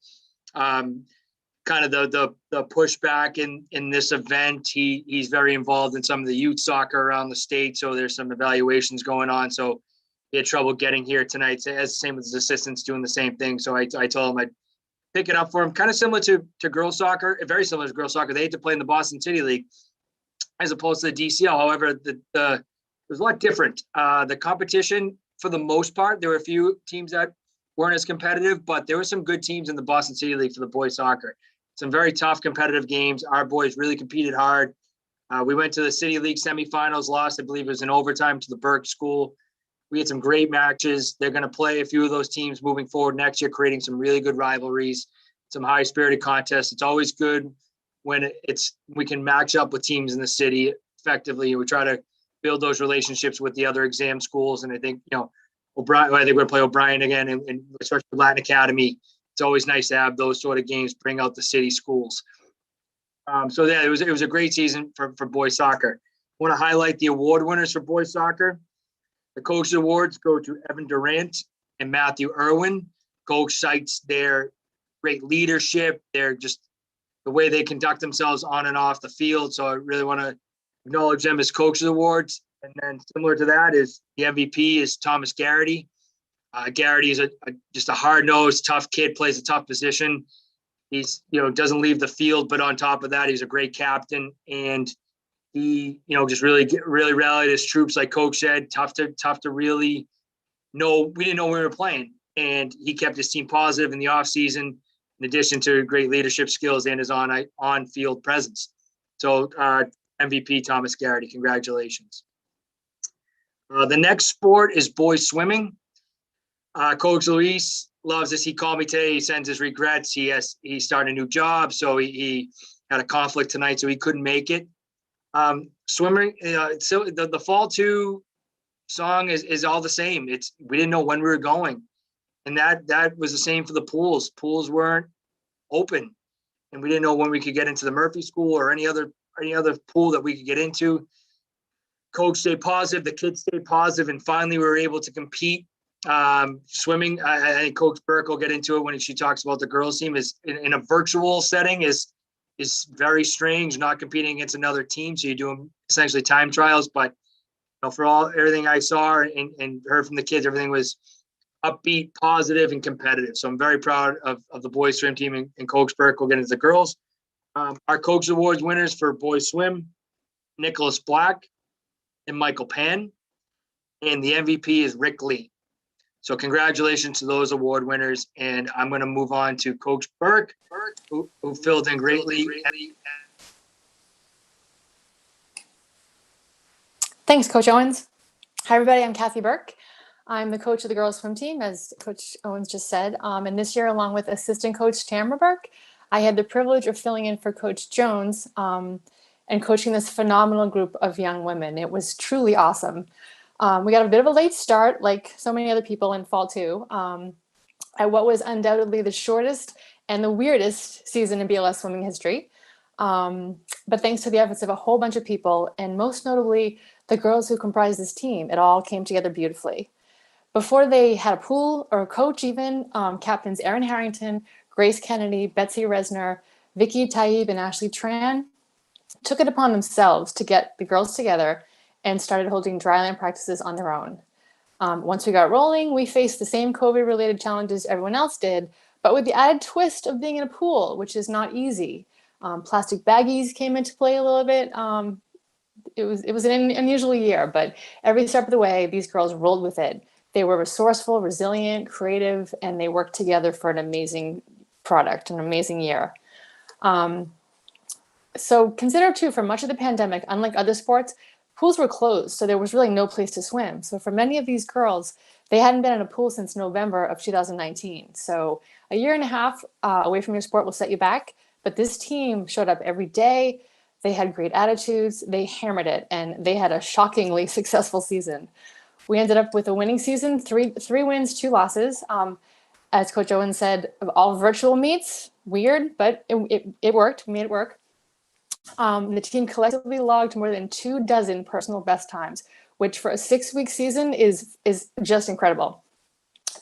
Kind of the pushback in this event. He's very involved in some of the youth soccer around the state, so there's some evaluations going on. So he had trouble getting here tonight. As same with his assistants doing the same thing. So I told him I'd pick it up for him. Kind of similar to girls soccer, very similar to girls soccer. They had to play in the Boston City League. as opposed to the DCL. However, it was a lot different. The competition, for the most part, there were a few teams that weren't as competitive, but there were some good teams in the Boston City League for the boys soccer. Some very tough competitive games. Our boys really competed hard. We went to the City League semifinals, lost, I believe it was in overtime to the Burke School. We had some great matches. They're going to play a few of those teams moving forward next year, creating some really good rivalries, some high-spirited contests. It's always good when we can match up with teams in the city effectively. We try to build those relationships with the other exam schools. And I think, O'Brien, I think we're going to play O'Brien again, and especially Latin Academy. It's always nice to have those sort of games bring out the city schools. It was a great season for boys soccer. I want to highlight the award winners for boys soccer. The Coach Awards go to Evan Durant and Matthew Irwin. Coach cites their great leadership, their just the way they conduct themselves on and off the field. So I really want to acknowledge them as Coaches Awards. And then similar to that is the MVP is Thomas Garrity. Garrity is just a hard-nosed, tough kid, plays a tough position. He's, doesn't leave the field, but on top of that, he's a great captain. And he, just really rallied his troops, like Coach said, tough to really know. We didn't know we were playing. And he kept his team positive in the offseason, in addition to great leadership skills and his on-field presence. So MVP Thomas Garrity, congratulations. The next sport is boys swimming. Coach Luis loves this. He called me today. He sends his regrets. He started a new job, so he had a conflict tonight, so he couldn't make it. Swimming, so the Fall 2 song is all the same. We didn't know when we were going, and that was the same for the pools. Pools weren't open, and we didn't know when we could get into the Murphy School or any other pool that we could get into. Coach stayed positive. The kids stayed positive, and finally we were able to compete. Swimming, I think Coach Burke will get into it when she talks about the girls team, is in a virtual setting is very strange, not competing against another team. So you're doing essentially time trials, but for everything I saw and heard from the kids, everything was upbeat, positive, and competitive. So I'm very proud of the boys swim team and Coach Burke. We'll get into the girls. Our Coach Awards winners for boys swim, Nicholas Black and Michael Pan, and the MVP is Rick Lee. So congratulations to those award winners. And I'm going to move on to Coach Burke, who filled in greatly. Thanks, Coach Owens. Hi, everybody. I'm Kathy Burke. I'm the coach of the girls swim team, as Coach Owens just said. And this year, along with assistant coach Tamara Burke, I had the privilege of filling in for Coach Jones and coaching this phenomenal group of young women. It was truly awesome. We got a bit of a late start, like so many other people in Fall 2, at what was undoubtedly the shortest and the weirdest season in BLS swimming history. But thanks to the efforts of a whole bunch of people, and most notably the girls who comprise this team, it all came together beautifully. Before they had a pool or a coach even, captains Erin Harrington, Grace Kennedy, Betsy Resner, Vicky Taib, and Ashley Tran took it upon themselves to get the girls together and started holding dryland practices on their own. Once we got rolling, we faced the same COVID-related challenges everyone else did, but with the added twist of being in a pool, which is not easy. Plastic baggies came into play a little bit. It was an unusual year, but every step of the way, these girls rolled with it. They were resourceful, resilient, creative, and they worked together for an amazing product, an amazing year. So consider too, for much of the pandemic, unlike other sports, pools were closed, so there was really no place to swim. So for many of these girls, they hadn't been in a pool since November of 2019. So a year and a half away from your sport will set you back, but this team showed up every day. They had great attitudes, they hammered it, and they had a shockingly successful season. We ended up with a winning season, three wins, 2 losses. As Coach Owen said, all virtual meets, weird, but it worked, we made it work. The team collectively logged more than 24 personal best times, which for a 6-week season is just incredible.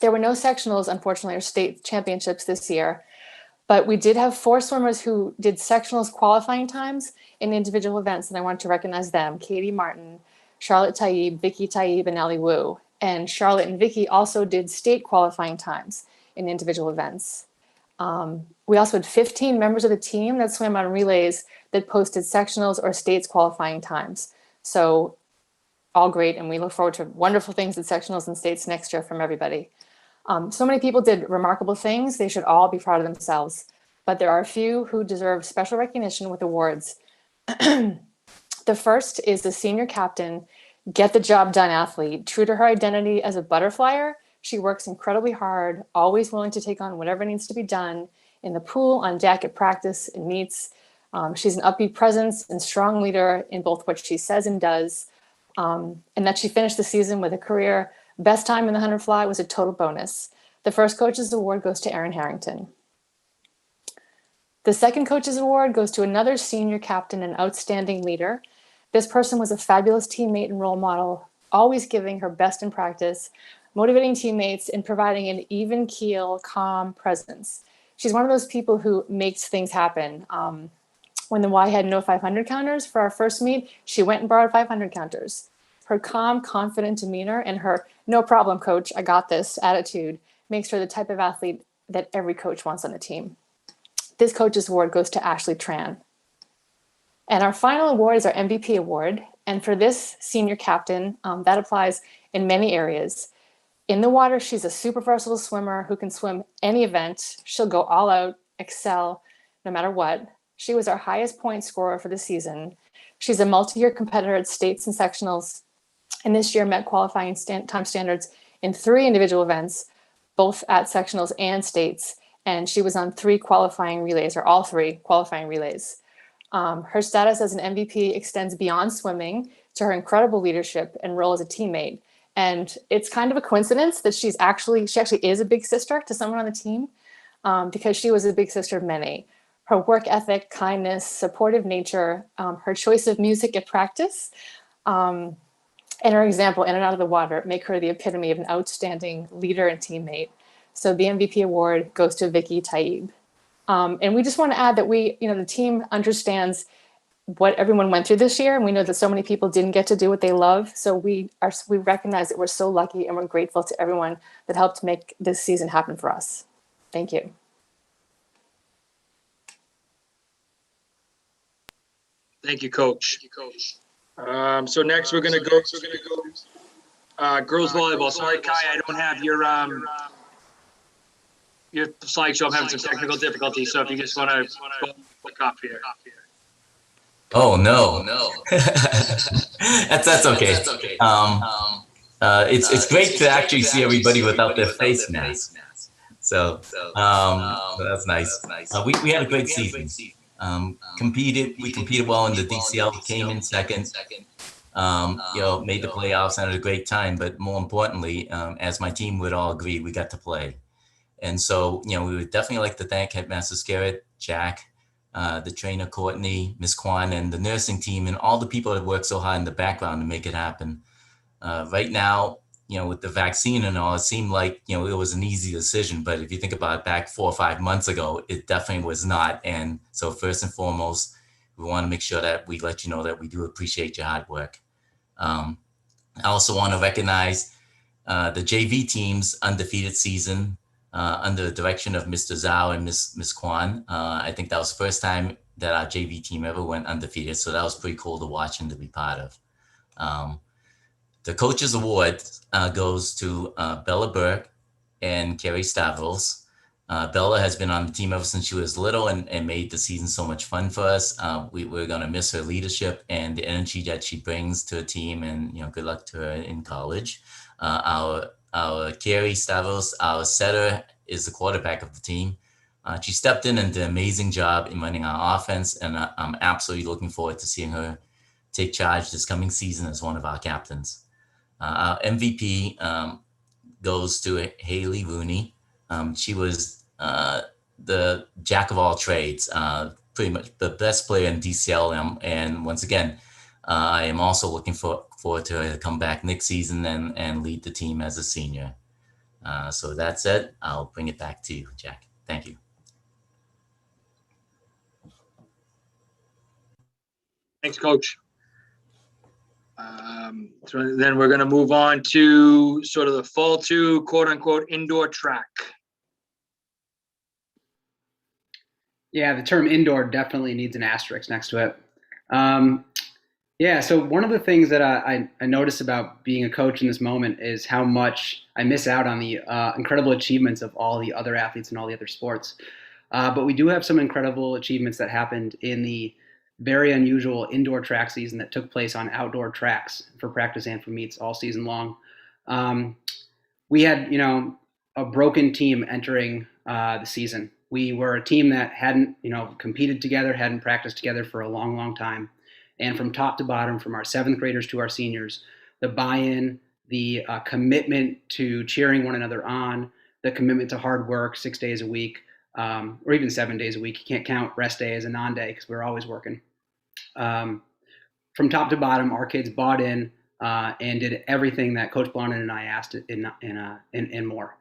There were no sectionals, unfortunately, or state championships this year, but we did have 4 swimmers who did sectionals qualifying times in individual events, and I want to recognize them: Katie Martin, Charlotte Taib, Vicky Taib, and Ali Wu. And Charlotte and Vicky also did state qualifying times in individual events. We also had 15 members of the team that swam on relays that posted sectionals or states qualifying times. So all great, and we look forward to wonderful things at sectionals and states next year from everybody. So many people did remarkable things. They should all be proud of themselves, but there are a few who deserve special recognition with awards. The first is the senior captain, get the job done athlete. True to her identity as a butterflyer, she works incredibly hard, always willing to take on whatever needs to be done in the pool, on deck, at practice, and meets. She's an upbeat presence and strong leader in both what she says and does. And that she finished the season with a career best time in the 100 fly was a total bonus. The first coach's award goes to Erin Harrington. The second coach's award goes to another senior captain and outstanding leader. This person was a fabulous teammate and role model, always giving her best in practice, motivating teammates, and providing an even keel, calm presence. She's one of those people who makes things happen. When the Y had no 500 counters for our first meet, she went and borrowed 500 counters. Her calm, confident demeanor and her no problem, coach, I got this attitude makes her the type of athlete that every coach wants on the team. This coach's award goes to Ashley Tran. And our final award is our MVP award. And for this senior captain, that applies in many areas. In the water, she's a super versatile swimmer who can swim any event. She'll go all out, excel, no matter what. She was our highest point scorer for the season. She's a multi-year competitor at states and sectionals, and this year met qualifying time standards in 3 individual events, both at sectionals and states. And she was on 3 qualifying relays, or all 3 qualifying relays. Her status as an MVP extends beyond swimming to her incredible leadership and role as a teammate. And it's kind of a coincidence that she actually is a big sister to someone on the team, because she was a big sister of many. Her work ethic, kindness, supportive nature, her choice of music at practice, and her example in and out of the water make her the epitome of an outstanding leader and teammate. So the MVP award goes to Vicky Taib. And we just want to add that the team understands what everyone went through this year, and we know that so many people didn't get to do what they love. So we recognize that we're so lucky, and we're grateful to everyone that helped make this season happen for us. Thank you. Thank you, Coach. So next we're gonna go girls volleyball. Sorry, Kai, I don't have your slideshow. I'm having some technical difficulties, so if you just want to click off here. Oh no, that's okay. It's great to actually see everybody without their face mask. So that's nice. We had a great season. We competed well in the DCL, came in second. Made the playoffs and had a great time. But more importantly, as my team would all agree, we got to play. And so, we would definitely like to thank Headmaster Scarrett, Jack, the trainer, Courtney, Miss Kwan, and the nursing team, and all the people that worked so hard in the background to make it happen. Right now, with the vaccine and all, it seemed like, it was an easy decision. But if you think about it, back 4 or 5 months ago, it definitely was not. And so first and foremost, we want to make sure that we let you know that we do appreciate your hard work. I also want to recognize the JV team's undefeated season under the direction of Mr. Zhao and Miss Kwan. I think that was the first time that our JV team ever went undefeated. So that was pretty cool to watch and to be part of. The Coaches Award goes to Bella Burke and Carrie Stavros. Bella has been on the team ever since she was little and made the season so much fun for us. We're going to miss her leadership and the energy that she brings to a team, and good luck to her in college. Our Carrie Stavros, our setter, is the quarterback of the team. She stepped in and did an amazing job in running our offense, and I'm absolutely looking forward to seeing her take charge this coming season as one of our captains. Our MVP goes to Haley Rooney. She was the jack of all trades, pretty much the best player in DCLM. And once again, I am also looking forward to her to come back next season and lead the team as a senior. So that's it. I'll bring it back to you, Jack. Thank you. Thanks, Coach. So then we're going to move on to sort of the fall 2 quote unquote indoor track. Yeah, the term indoor definitely needs an asterisk next to it. Um, yeah, so one of the things that I notice about being a coach in this moment is how much I miss out on the incredible achievements of all the other athletes in all the other sports. But we do have some incredible achievements that happened in the very unusual indoor track season that took place on outdoor tracks for practice and for meets all season long. Um, we had, a broken team entering the season. We were a team that hadn't, competed together, hadn't practiced together for a long, long time. And from top to bottom, from our seventh graders to our seniors, the buy-in, the commitment to cheering one another on, the commitment to hard work 6 days a week, or even 7 days a week. You can't count rest day as a non-day because we're always working. Um, from top to bottom, our kids bought in and did everything that Coach Blonin and I asked in more.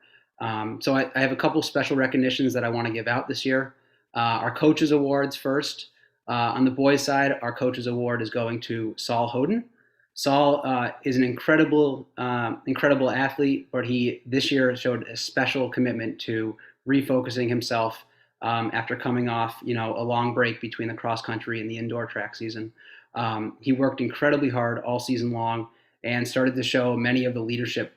So I have a couple special recognitions that I want to give out this year. Our coaches awards first. On the boys' side, our coaches award is going to Saul Hoden. Saul is an incredible athlete, but he this year showed a special commitment to refocusing himself after coming off, a long break between the cross country and the indoor track season. He worked incredibly hard all season long and started to show many of the leadership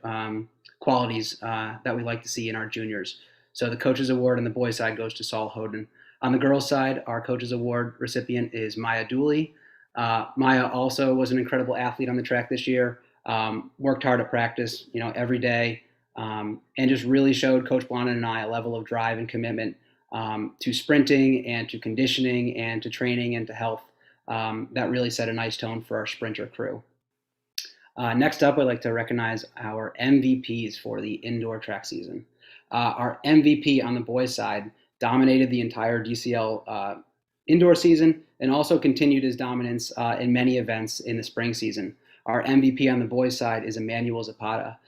qualities that we like to see in our juniors. So the coaches award on the boys' side goes to Saul Hoden. On the girls' side, our coaches award recipient is Maya Dooley. Maya also was an incredible athlete on the track this year. Worked hard at practice, every day, and just really showed Coach Blonin and I a level of drive and commitment to sprinting and to conditioning and to training and to health that really set a nice tone for our sprinter crew. Next up, I'd like to recognize our MVPs for the indoor track season. Our MVP on the boys' side dominated the entire DCL indoor season and also continued his dominance in many events in the spring season. Our MVP on the boys' side is Emmanuel Zapata.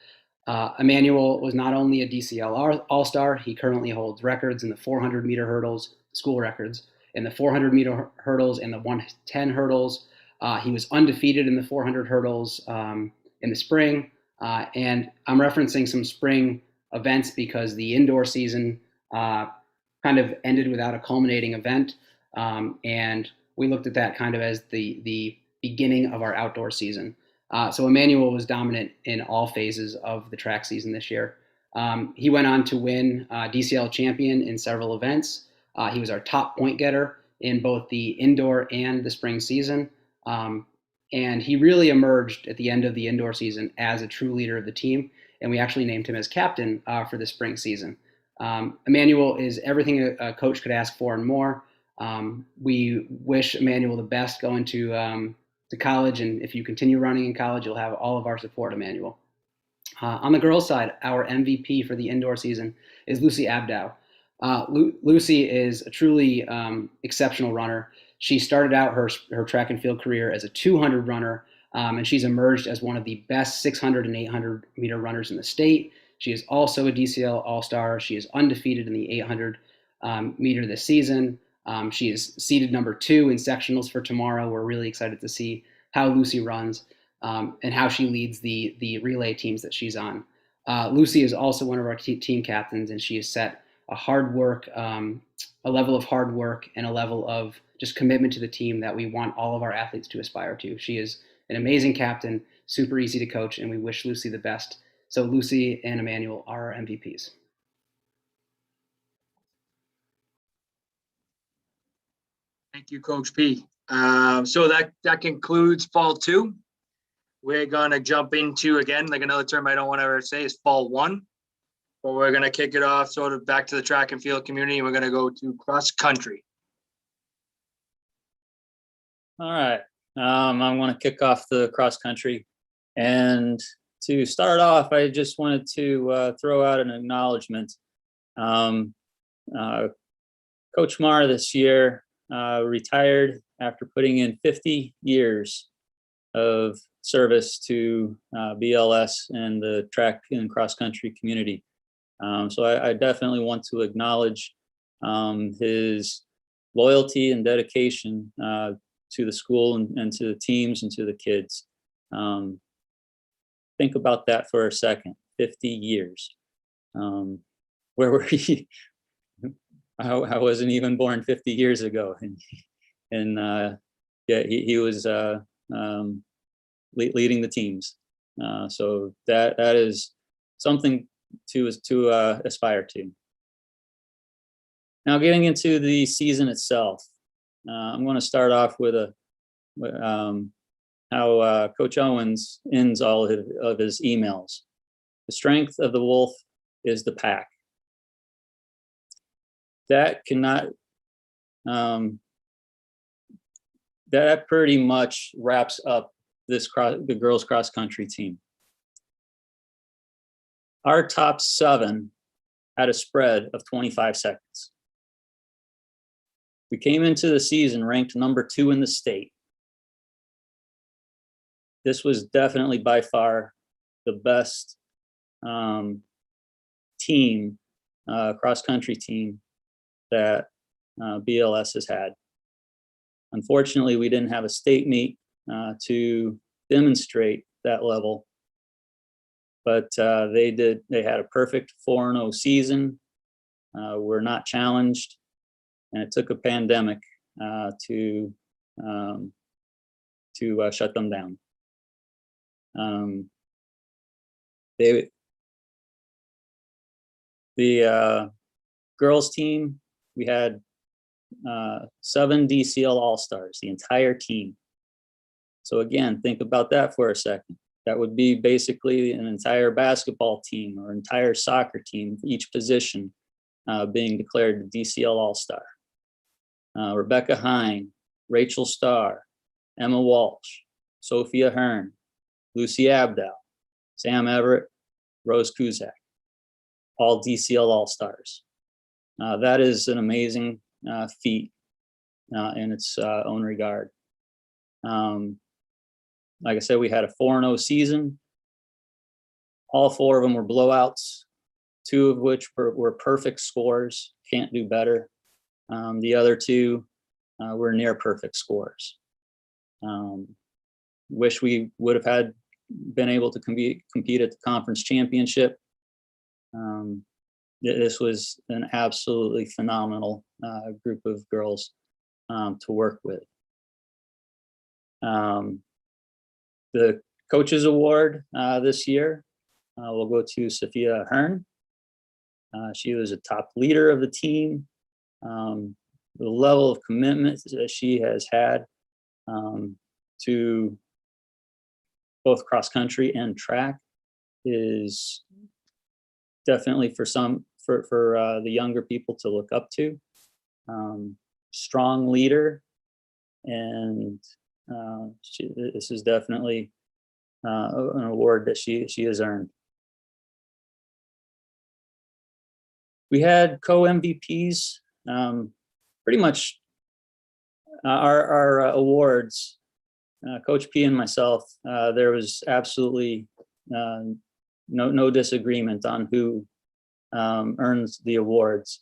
Emmanuel was not only a DCL All-Star, he currently holds records in the 400-meter hurdles, school records, in the 400-meter hurdles and the 110 hurdles. He was undefeated in the 400 hurdles in the spring. And I'm referencing some spring events because the indoor season kind of ended without a culminating event. And we looked at that kind of as the beginning of our outdoor season. So Emmanuel was dominant in all phases of the track season this year. He went on to win DCL champion in several events. He was our top point getter in both the indoor and the spring season. And he really emerged at the end of the indoor season as a true leader of the team. And we actually named him as captain for the spring season. Emmanuel is everything a coach could ask for and more. We wish Emmanuel the best going to college. And if you continue running in college, you'll have all of our support, Emmanuel. On the girls' side, our MVP for the indoor season is Lucy Abdow. Lucy is a truly exceptional runner. She started out her track and field career as a 200 runner, and she's emerged as one of the best 600 and 800 meter runners in the state. She is also a DCL All-Star. She is undefeated in the 800 meter this season. She is seeded number 2 in sectionals for tomorrow. We're really excited to see how Lucy runs and how she leads the relay teams that she's on. Lucy is also one of our team captains, and she has set a level of hard work and a level of just commitment to the team that we want all of our athletes to aspire to. She is an amazing captain, super easy to coach, and we wish Lucy the best. So Lucy and Emmanuel are our MVPs. Thank you, Coach P. So that concludes fall 2. We're gonna jump into, again, like another term I don't want to ever say is fall 1. But we're gonna kick it off sort of back to the track and field community, and we're gonna go to cross country. All right. I want to kick off the cross country. And to start off, I just wanted to throw out an acknowledgement. Coach Marr this year retired after putting in 50 years of service to BLS and the track and cross country community. So I definitely want to acknowledge his loyalty and dedication to the school and to the teams and to the kids. Think about that for a second. 50 years. Where were you? I wasn't even born 50 years ago, and yeah, he was leading the teams. So that is something to aspire to. Now, getting into the season itself, I'm going to start off with how Coach Owens ends all of his emails. The strength of the wolf is the pack. That cannot, that pretty much wraps up the girls cross country team. Our top 7 had a spread of 25 seconds. We came into the season ranked number 2 in the state. This was definitely by far the best team, cross-country team that BLS has had. Unfortunately, we didn't have a state meet to demonstrate that level, but they did. They had a perfect 4-0 season. We're not challenged, and it took a pandemic to shut them down. The girls team, we had 7 DCL All-Stars, the entire team. So again, think about that for a second. That would be basically an entire basketball team or entire soccer team, each position being declared the DCL All-Star. Rebecca Hine, Rachel Starr, Emma Walsh, Sophia Hearn, Lucy Abdal, Sam Everett, Rose Kuzak, all DCL All-Stars. That is an amazing feat in its own regard. Like I said, we had a 4-0 season. All 4 of them were blowouts, 2 of which were perfect scores. Can't do better. The other 2 were near perfect scores. Wish we would have been able to compete at the conference championship. This was an absolutely phenomenal group of girls to work with. The Coaches Award this year will go to Sophia Hearn. She was a top leader of the team. The level of commitment that she has had to both cross country and track is definitely for the younger people to look up to. Strong leader, and this is definitely an award that she has earned. We had co-MVPs. Pretty much our awards, Coach P and myself, there was absolutely no disagreement on who earns the awards.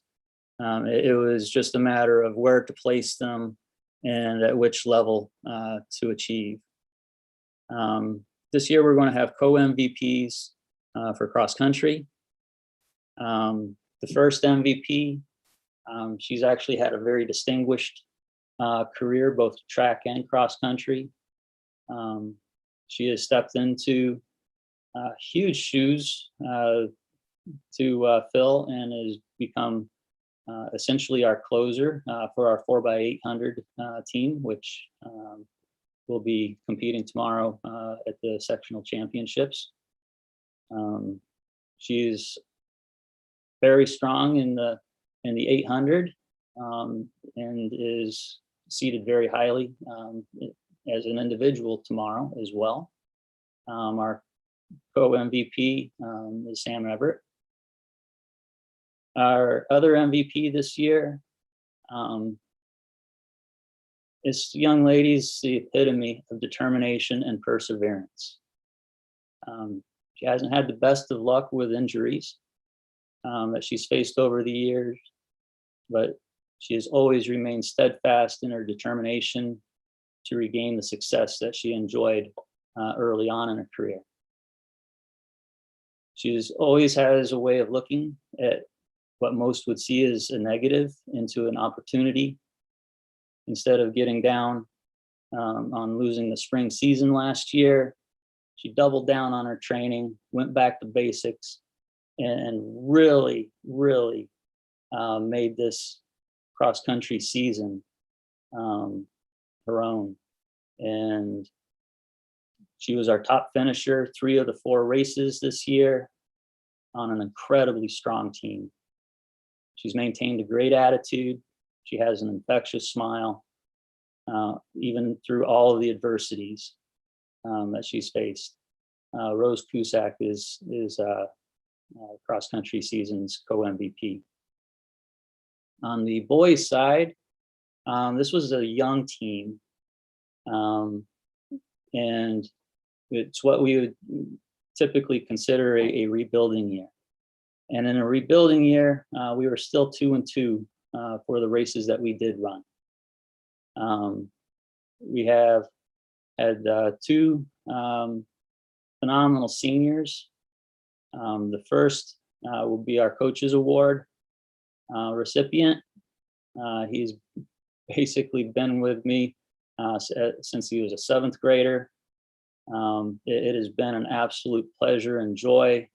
It was just a matter of where to place them and at which level to achieve. This year we're going to have co-MVPs for cross country. The first MVP, she's actually had a very distinguished career, both track and cross country. She has stepped into huge shoes to fill and has become essentially our closer for our 4x800 team, which will be competing tomorrow at the sectional championships. She's very strong in the 800 and is seated very highly as an individual tomorrow as well. Our co-MVP is Sam Everett. Our other MVP this year, this young lady's the epitome of determination and perseverance. She hasn't had the best of luck with injuries that she's faced over the years, but she has always remained steadfast in her determination to regain the success that she enjoyed early on in her career. She's always has a way of looking at what most would see as a negative into an opportunity. Instead of getting down on losing the spring season last year, she doubled down on her training, went back to basics, and really, really made this cross-country season her own. And she was our top finisher 3 of the 4 races this year on an incredibly strong team. She's maintained a great attitude. She has an infectious smile, even through all of the adversities that she's faced. Rose Cusack is cross-country season's co-MVP. On the boys' side, this was a young team, and it's what we would typically consider a rebuilding year. And in a rebuilding year, we were still 2-2 for the races that we did run. We have had 2 phenomenal seniors. The first will be our Coaches Award recipient. He's basically been with me since he was a 7th grader. It has been an absolute pleasure and joy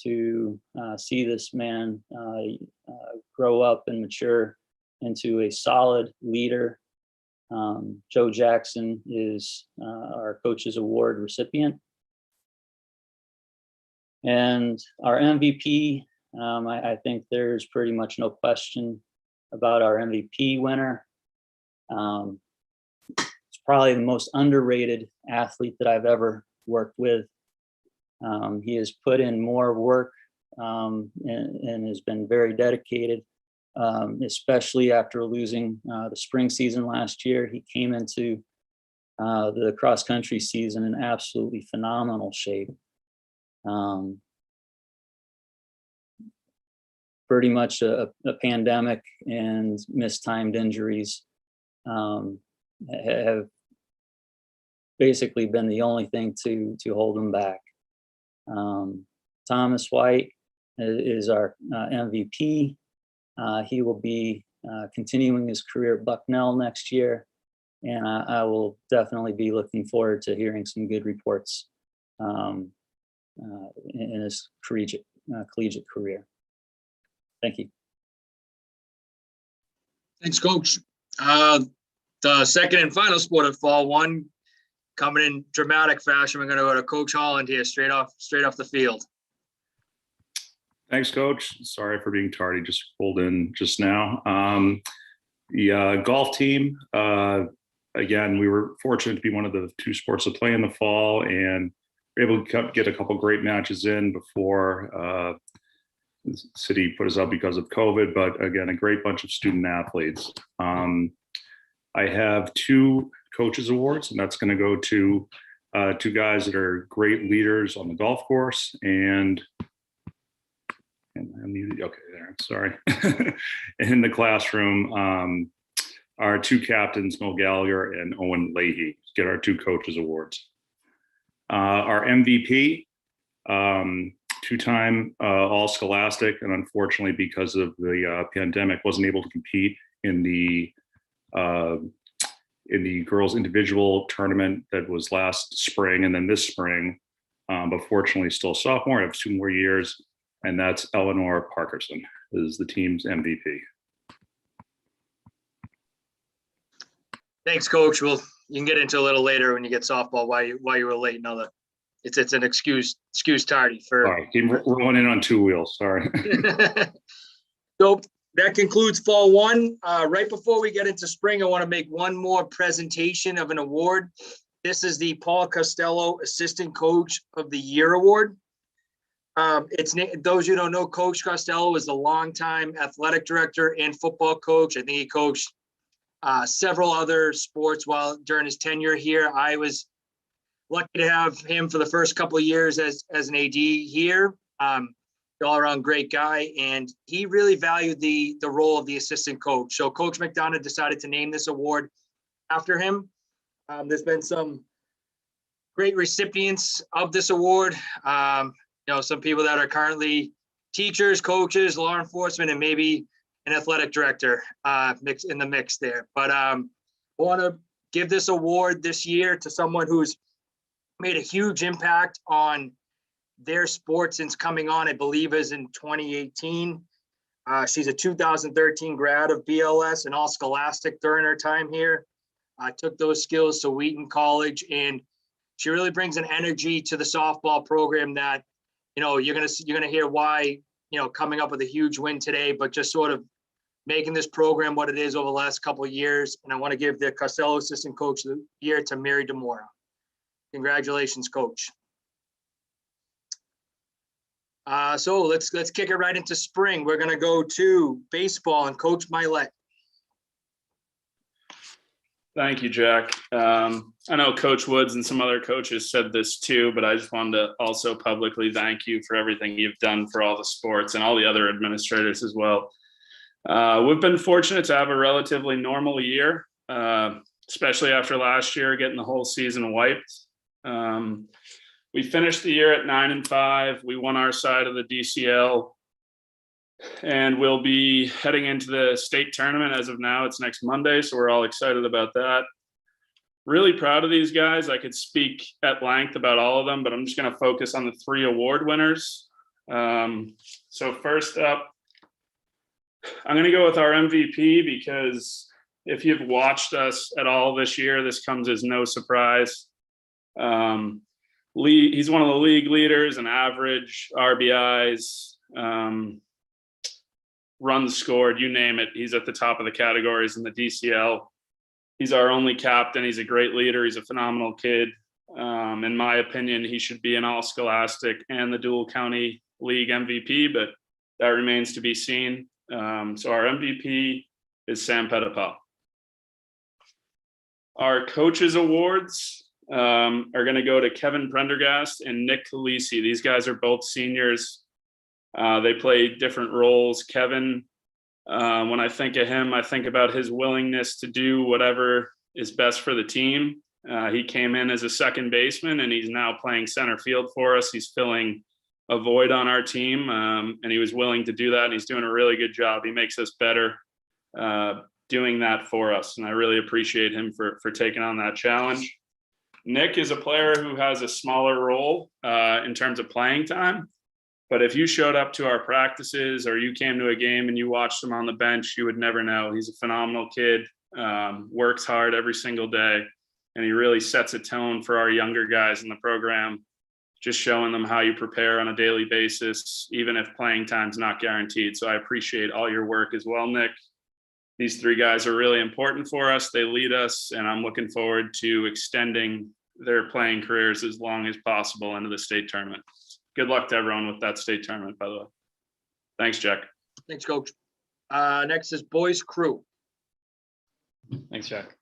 to see this man grow up and mature into a solid leader. Joe Jackson is our Coaches Award recipient. And our MVP, I think there's pretty much no question about our MVP winner. It's probably the most underrated athlete that I've ever worked with. He has put in more work and has been very dedicated, especially after losing the spring season last year. He came into the cross-country season in absolutely phenomenal shape. Pretty much a pandemic and mistimed injuries have basically been the only thing to hold him back. Thomas White is our MVP. He will be continuing his career at Bucknell next year, and I will definitely be looking forward to hearing some good reports in his collegiate career. Thank you. Thanks, Coach. The second and final sport of Fall 1, coming in dramatic fashion. We're going to go to Coach Holland here, straight off the field. Thanks, Coach. Sorry for being tardy. Just pulled in just now. The golf team. Again, we were fortunate to be one of the 2 sports to play in the fall, and were able to get a couple great matches in before the city put us up because of COVID. But again, a great bunch of student athletes. I have 2 Coaches Awards, and that's going to go to 2 guys that are great leaders on the golf course, and I'm muted. Okay, there. Sorry. In the classroom, our 2 captains, Mo Gallagher and Owen Leahy, get our 2 Coaches Awards. Our MVP, 2-time All Scholastic, and unfortunately because of the pandemic, wasn't able to compete in the girls' individual tournament that was last spring and then this spring, but fortunately still sophomore. I have 2 more years, and that's Eleanor Parkerson is the team's MVP. Thanks, Coach. Well, you can get into a little later when you get softball why you were late. It's an excuse tardy for. All right, keep rolling in on 2 wheels. Sorry. So that concludes Fall 1. Right before we get into spring, I want to make one more presentation of an award. This is the Paul Costello Assistant Coach of the Year Award. Those who don't know, Coach Costello is a longtime athletic director and football coach. I think he coached several other sports during his tenure here. I was lucky to have him for the first couple of years as an AD here. All around great guy, and he really valued the role of the assistant coach. So Coach McDonough decided to name this award after him. There's been some great recipients of this award. Some people that are currently teachers, coaches, law enforcement, and maybe an athletic director mix in the mix there. But I want to give this award this year to someone who's made a huge impact on their sport since coming on, I believe is in 2018. She's a 2013 grad of BLS and all scholastic during her time here. Took those skills to Wheaton College, and she really brings an energy to the softball program that, you're gonna hear why, coming up with a huge win today, but just sort of making this program what it is over the last couple of years. And I want to give the Costello Assistant Coach of the Year to Mary DeMora. Congratulations, Coach. So let's kick it right into spring. We're gonna go to baseball and Coach Milet. Thank you, Jack. I know Coach Woods and some other coaches said this too, but I just wanted to also publicly thank you for everything you've done for all the sports and all the other administrators as well. We've been fortunate to have a relatively normal year, especially after last year getting the whole season wiped. We finished the year at 9-5. We won our side of the DCL, and we'll be heading into the state tournament. As of now, it's next Monday, so we're all excited about that. Really proud of these guys. I could speak at length about all of them, but I'm just going to focus on the 3 award winners. So first up, I'm going to go with our MVP because if you've watched us at all this year, this comes as no surprise. He's one of the league leaders in average, RBIs, runs scored, you name it. He's at the top of the categories in the DCL. He's our only captain. He's a great leader. He's a phenomenal kid. In my opinion, he should be an all-scholastic and the dual county league MVP, but that remains to be seen. So our MVP is Sam Pettipaw. Our coaches awards are going to go to Kevin Prendergast and Nick Khaleesi. These guys are both seniors. They play different roles. Kevin, when I think of him, I think about his willingness to do whatever is best for the team. He came in as a second baseman, and he's now playing center field for us. He's filling a void on our team, and he was willing to do that, and he's doing a really good job. He makes us better doing that for us, and I really appreciate him for taking on that challenge. Nick is a player who has a smaller role in terms of playing time, but if you showed up to our practices or you came to a game and you watched him on the bench, you would never know. He's a phenomenal kid, works hard every single day, and he really sets a tone for our younger guys in the program, just showing them how you prepare on a daily basis, even if playing time's not guaranteed. So I appreciate all your work as well, Nick. These 3 guys are really important for us. They lead us, and I'm looking forward to extending their playing careers as long as possible into the state tournament. Good luck to everyone with that state tournament, by the way. Thanks, Jack. Thanks, Coach. Next is boys crew. Thanks, Jack.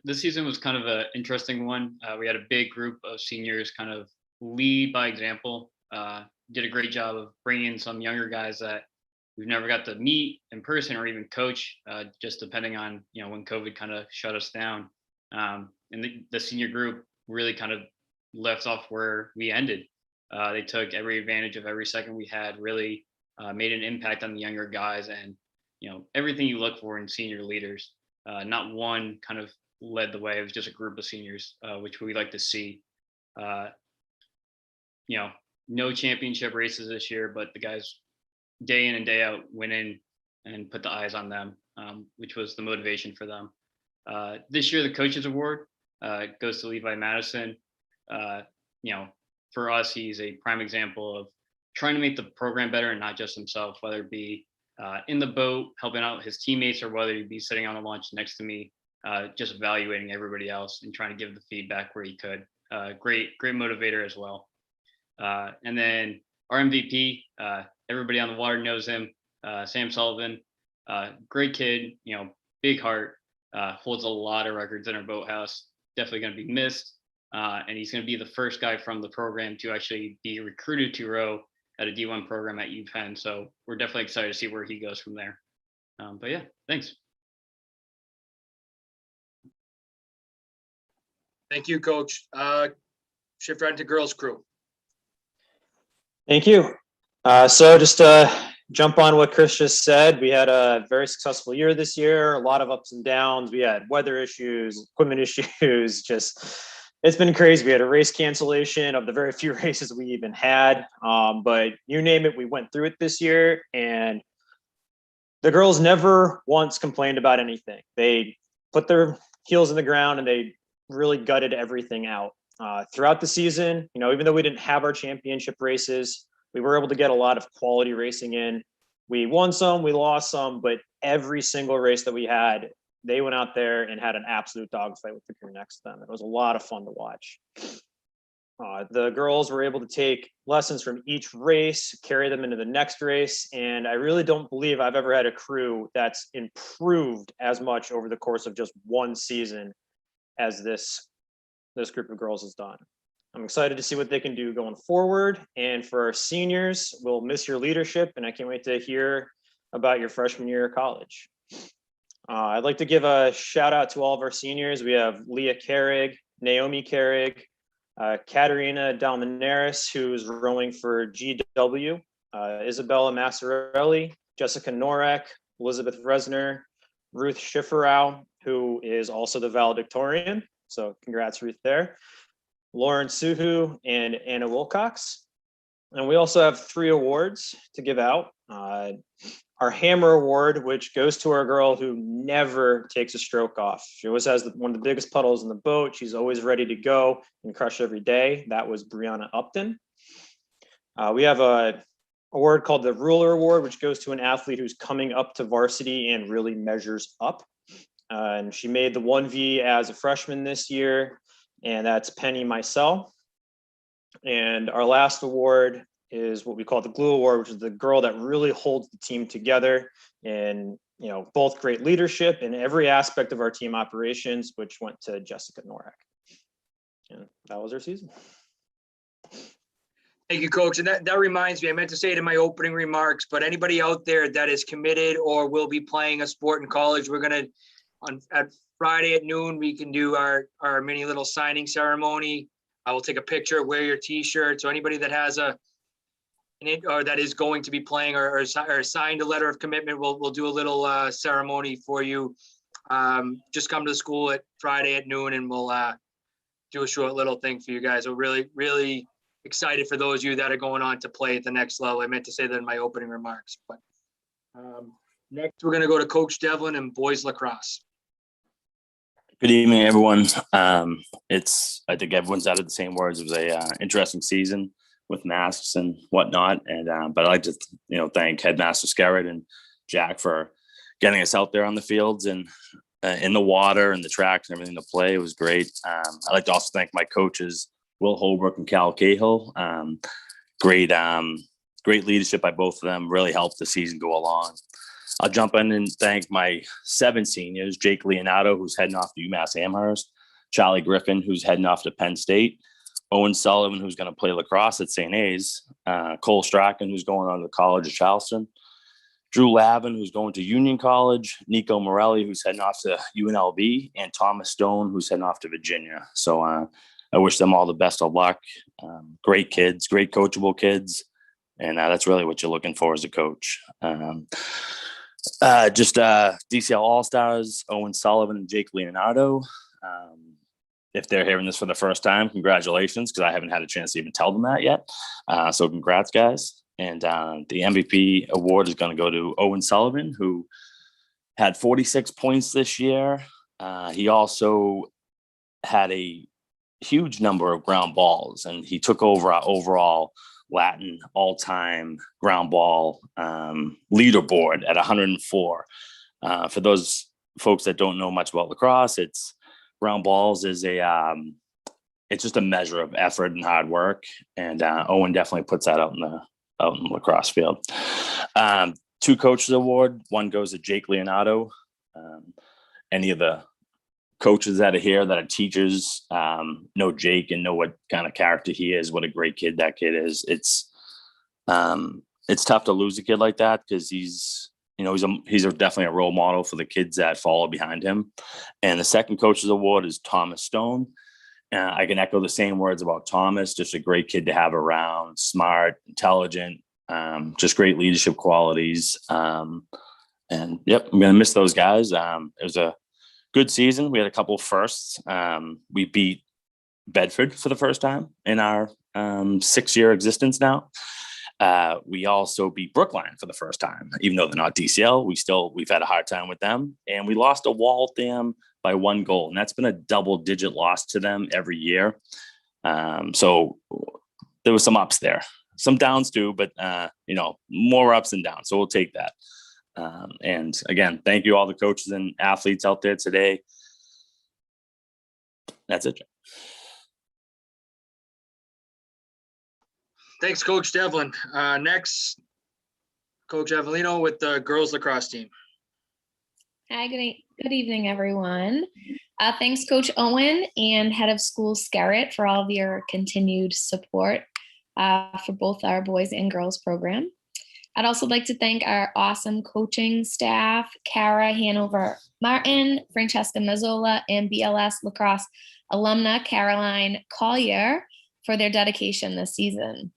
This season was kind of an interesting one. We had a big group of seniors kind of lead by example. Did a great job of bringing in some younger guys that we've never got to meet in person or even coach, just depending on, when COVID kind of shut us down. And the senior group really kind of left off where we ended. They took every advantage of every second we had, really made an impact on the younger guys, and, everything you look for in senior leaders. Not one kind of led the way. It was just a group of seniors, which we like to see. No championship races this year, but the guys day in and day out went in and put the eyes on them, which was the motivation for them. This year, the coaches award goes to Levi Madison. For us, he's a prime example of trying to make the program better and not just himself, whether it be in the boat, helping out his teammates, or whether he be sitting on the launch next to me, just evaluating everybody else and trying to give the feedback where he could. Great motivator as well. And then our MVP, everybody on the water knows him, Sam Sullivan. Great kid, big heart, holds a lot of records in our boathouse. Definitely going to be missed. And he's going to be the first guy from the program to actually be recruited to row at a D1 program at UPenn. So we're definitely excited to see where he goes from there. But yeah, thanks. Thank you, Coach. Shift right into girls crew. Thank you. So just to jump on what Chris just said, we had a very successful year this year, a lot of ups and downs. We had weather issues, equipment issues, just it's been crazy. We had a race cancellation of the very few races we even had. But you name it, we went through it this year, and the girls never once complained about anything. They put their heels in the ground and they really gutted everything out. Throughout the season, even though we didn't have our championship races, we were able to get a lot of quality racing in. We won some, we lost some, but every single race that we had, they went out there and had an absolute dogfight with the crew next to them. It was a lot of fun to watch. The girls were able to take lessons from each race, carry them into the next race, and I really don't believe I've ever had a crew that's improved as much over the course of just one season as this group of girls has done. I'm excited to see what they can do going forward. And for our seniors, we'll miss your leadership, and I can't wait to hear about your freshman year of college. I'd like to give a shout out to all of our seniors. We have Leah Carrig, Naomi Carrig, Katerina Dalmaneris, who's rowing for GW, Isabella Massarelli, Jessica Norek, Elizabeth Resner, Ruth Schifferau, who is also the valedictorian. So congrats, Ruth, there. Lauren Suhu and Anna Wilcox. And we also have 3 awards to give out. Our Hammer Award, which goes to our girl who never takes a stroke off. She always has one of the biggest puddles in the boat. She's always ready to go and crush every day. That was Brianna Upton. We have a award called the Ruler Award, which goes to an athlete who's coming up to varsity and really measures up. And she made the 1V as a freshman this year, and that's Penny Micel. And our last award is what we call the Glue Award, which is the girl that really holds the team together in, both great leadership in every aspect of our team operations, which went to Jessica Norek. And that was our season. Thank you, Coach. And that reminds me, I meant to say it in my opening remarks, but anybody out there that is committed or will be playing a sport in college, we're going to, at Friday at noon, we can do our mini little signing ceremony. I will take a picture, wear your t-shirt. So anybody that has or that is going to be playing or signed a letter of commitment, we'll do a little ceremony for you. Just come to the school at Friday at noon and we'll do a short little thing for you guys. We're really, really excited for those of you that are going on to play at the next level. I meant to say that in my opening remarks. But next, we're going to go to Coach Devlin and boys lacrosse. Good evening, everyone. I think everyone's added the same words. It was a interesting season with masks and whatnot. And but I'd like to, thank Headmaster Skerritt and Jack for getting us out there on the fields and in the water and the tracks and everything to play. It was great. I'd like to also thank my coaches, Will Holbrook and Cal Cahill. Great leadership by both of them. Really helped the season go along. I'll jump in and thank my 7 seniors, Jake Leonardo, who's heading off to UMass Amherst, Charlie Griffin, who's heading off to Penn State, Owen Sullivan, who's going to play lacrosse at St. A's, Cole Strachan, who's going on to college at Charleston, Drew Lavin, who's going to Union College, Nico Morelli, who's heading off to UNLV, and Thomas Stone, who's heading off to Virginia. So I wish them all the best of luck. Great kids, great coachable kids. And that's really what you're looking for as a coach. DCL All-Stars, Owen Sullivan and Jake Leonardo. If they're hearing this for the first time, congratulations, because I haven't had a chance to even tell them that yet. So congrats, guys. And the MVP award is going to go to Owen Sullivan, who had 46 points this year. He also had a huge number of ground balls, and he took over our overall Latin all-time ground ball leaderboard at 104. For those folks that don't know much about lacrosse, it's ground balls is it's just a measure of effort and hard work, and Owen definitely puts that out in the lacrosse field. 2 coaches award. One goes to Jake Leonardo. Any of the coaches that are here that are teachers know Jake and know what kind of character he is, what a great kid that kid is. It's tough to lose a kid like that, because he's definitely a role model for the kids that follow behind him. And the second coach's award is Thomas Stone. I can echo the same words about Thomas. Just a great kid to have around, smart, intelligent, just great leadership qualities. And yep, I'm going to miss those guys. It was a good season. We had a couple of firsts. We beat Bedford for the first time in our 6-year existence now. We also beat Brookline for the first time, even though they're not DCL. We've had a hard time with them, and we lost to Waltham by 1 goal, and that's been a double-digit loss to them every year. So there was some ups there, some downs too, but more ups than downs. So we'll take that. And again, thank you all the coaches and athletes out there today. That's it. Thanks, Coach Devlin. Next, Coach Avellino with the girls lacrosse team. Hi, good evening, everyone. Thanks, Coach Owen and Head of School Scarrett, for all of your continued support for both our boys and girls program. I'd also like to thank our awesome coaching staff, Kara Hanover Martin, Francesca Mazzola, and BLS lacrosse alumna Caroline Collier for their dedication this season.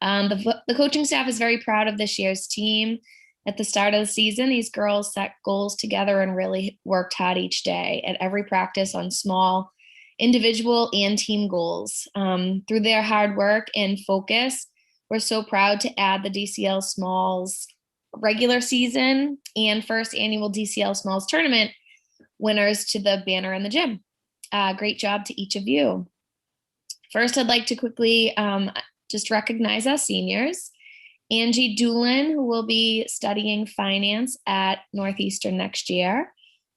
The coaching staff is very proud of this year's team. At the start of the season, these girls set goals together and really worked hard each day at every practice on small individual and team goals. Through their hard work and focus, we're so proud to add the DCL Smalls regular season and first annual DCL Smalls tournament winners to the banner in the gym. Great job to each of you. First, I'd like to quickly just recognize our seniors. Angie Doolin, who will be studying finance at Northeastern next year.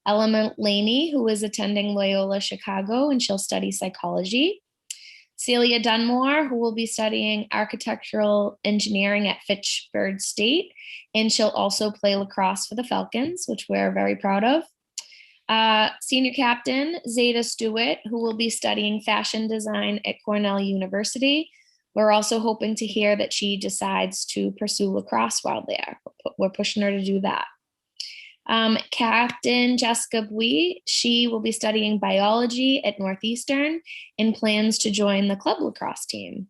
Ella Laney, who is attending Loyola Chicago, and she'll study psychology. Celia Dunmore, who will be studying architectural engineering at Fitchburg State, and she'll also play lacrosse for the Falcons, which we're very proud of. Senior captain Zeta Stewart, who will be studying fashion design at Cornell University. We're also hoping to hear that she decides to pursue lacrosse while there. We're pushing her to do that. Captain Jessica Bui, she will be studying biology at Northeastern and plans to join the club lacrosse team.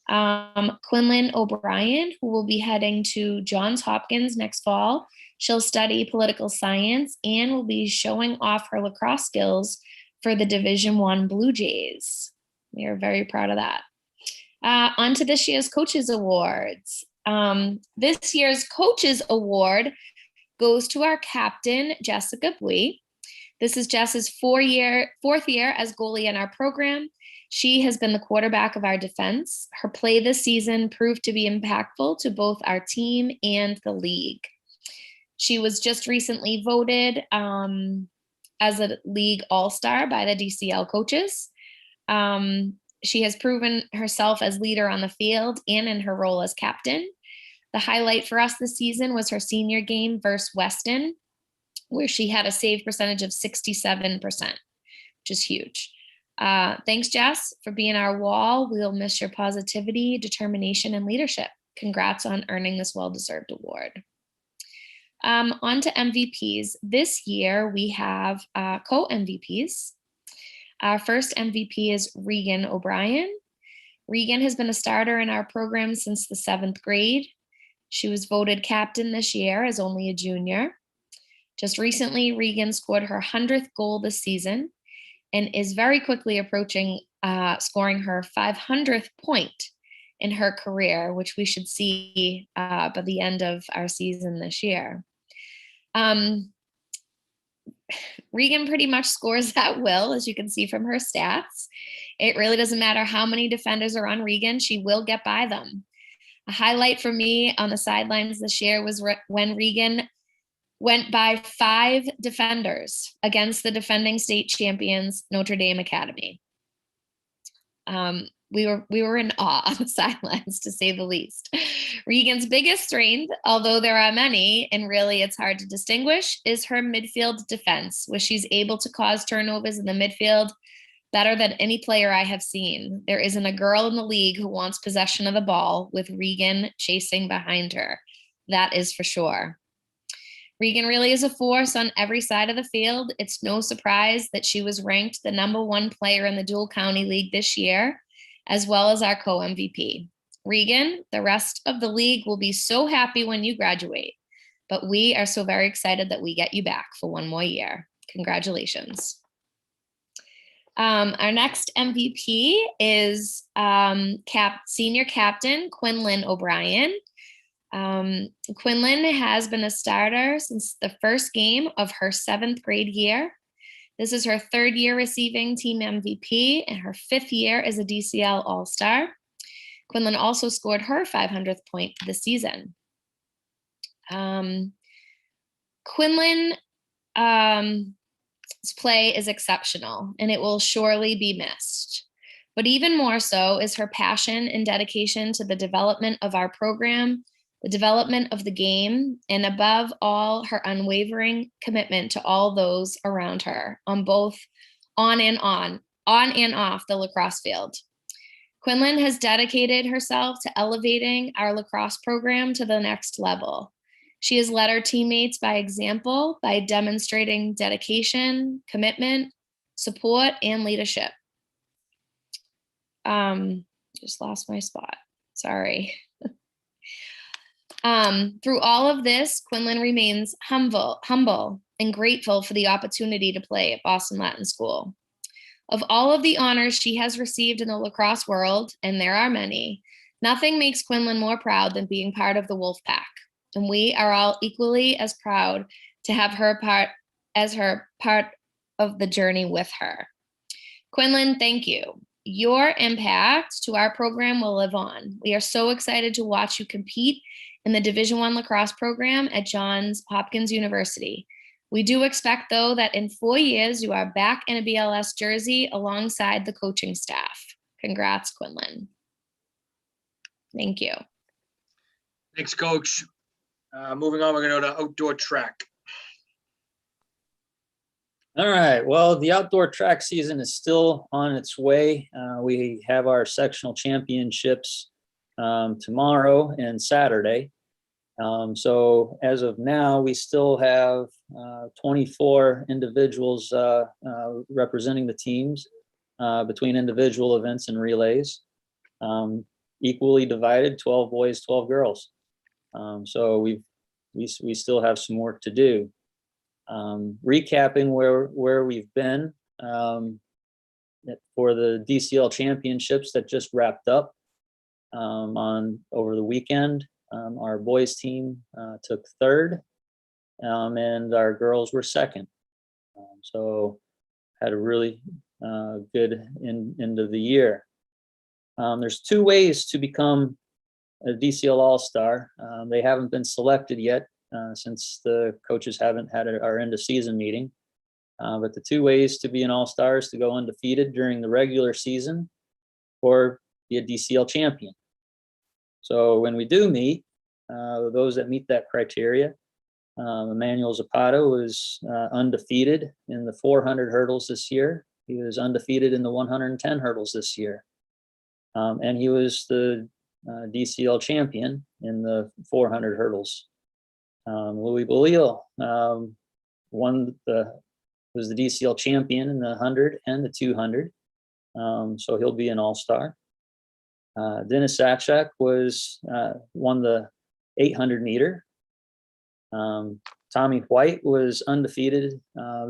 Quinlan O'Brien, who will be heading to Johns Hopkins next fall. She'll study political science and will be showing off her lacrosse skills for the Division I Blue Jays. We are very proud of that. On to this year's Coaches Awards. This year's Coaches Award goes to our captain, Jessica Bui. This is Jess's fourth year as goalie in our program. She has been the quarterback of our defense. Her play this season proved to be impactful to both our team and the league. She was just recently voted as a league all-star by the DCL coaches. She has proven herself as leader on the field and in her role as captain. The highlight for us this season was her senior game versus Weston, where she had a save percentage of 67%, which is huge. Thanks, Jess, for being our wall. We'll miss your positivity, determination, and leadership. Congrats on earning this well-deserved award. On to MVPs. This year, we have co-MVPs. Our first MVP is Regan O'Brien. Regan has been a starter in our program since the 7th grade. She was voted captain this year as only a junior. Just recently, Regan scored her 100th goal this season and is very quickly approaching scoring her 500th point in her career, which we should see by the end of our season this year. Regan pretty much scores at will, as you can see from her stats. It really doesn't matter how many defenders are on Regan, she will get by them. A highlight for me on the sidelines this year was when Regan went by 5 defenders against the defending state champions, Notre Dame Academy. We were in awe on the sidelines, to say the least. Regan's biggest strength, although there are many, and really it's hard to distinguish, is her midfield defense, where she's able to cause turnovers in the midfield better than any player I have seen. There isn't a girl in the league who wants possession of the ball with Regan chasing behind her. That is for sure. Regan really is a force on every side of the field. It's no surprise that she was ranked the #1 player in the Dual County League this year, as well as our co-MVP. Regan, the rest of the league will be so happy when you graduate, but we are so very excited that we get you back for one more year. Congratulations. Our next MVP is senior captain Quinlan O'Brien. Quinlan has been a starter since the first game of her 7th grade year. This is her 3rd year receiving team MVP and her 5th year as a DCL All-Star. Quinlan also scored her 500th point this season. Quinlan's play is exceptional and it will surely be missed. But even more so is her passion and dedication to the development of our program, the development of the game, and above all, her unwavering commitment to all those around her on and off the lacrosse field. Quinlan has dedicated herself to elevating our lacrosse program to the next level. She has led her teammates by example by demonstrating dedication, commitment, support, and leadership. Just lost my spot. Sorry. Through all of this, Quinlan remains humble and grateful for the opportunity to play at Boston Latin School. Of all of the honors she has received in the lacrosse world, and there are many, nothing makes Quinlan more proud than being part of the Wolf Pack. And we are all equally as proud to have her part of the journey with her. Quinlan, thank you. Your impact to our program will live on. We are so excited to watch you compete in the Division I lacrosse program at Johns Hopkins University. We do expect, though, that in 4 years, you are back in a BLS jersey alongside the coaching staff. Congrats, Quinlan. Thank you. Thanks, Coach. Moving on, we're going to go to outdoor track. All right. Well, the outdoor track season is still on its way. We have our sectional championships tomorrow and Saturday. So as of now, we still have 24 individuals representing the teams between individual events and relays, equally divided, 12 boys, 12 girls. So we still have some work to do. Recapping where we've been for the DCL championships that just wrapped up over the weekend. Our boys team took 3rd, and our girls were 2nd. So had a really good end of the year. There's 2 ways to become a DCL All-Star. They haven't been selected yet since the coaches haven't had our end of season meeting. But the 2 ways to be an All-Star is to go undefeated during the regular season or be a DCL champion. So when we do meet, those that meet that criteria, Emmanuel Zapata was undefeated in the 400 hurdles this year. He was undefeated in the 110 hurdles this year. And he was the DCL champion in the 400 hurdles. Louis Belil was the DCL champion in the 100 and the 200. So he'll be an all-star. Dennis Sakchak won the 800 meter. Tommy White was undefeated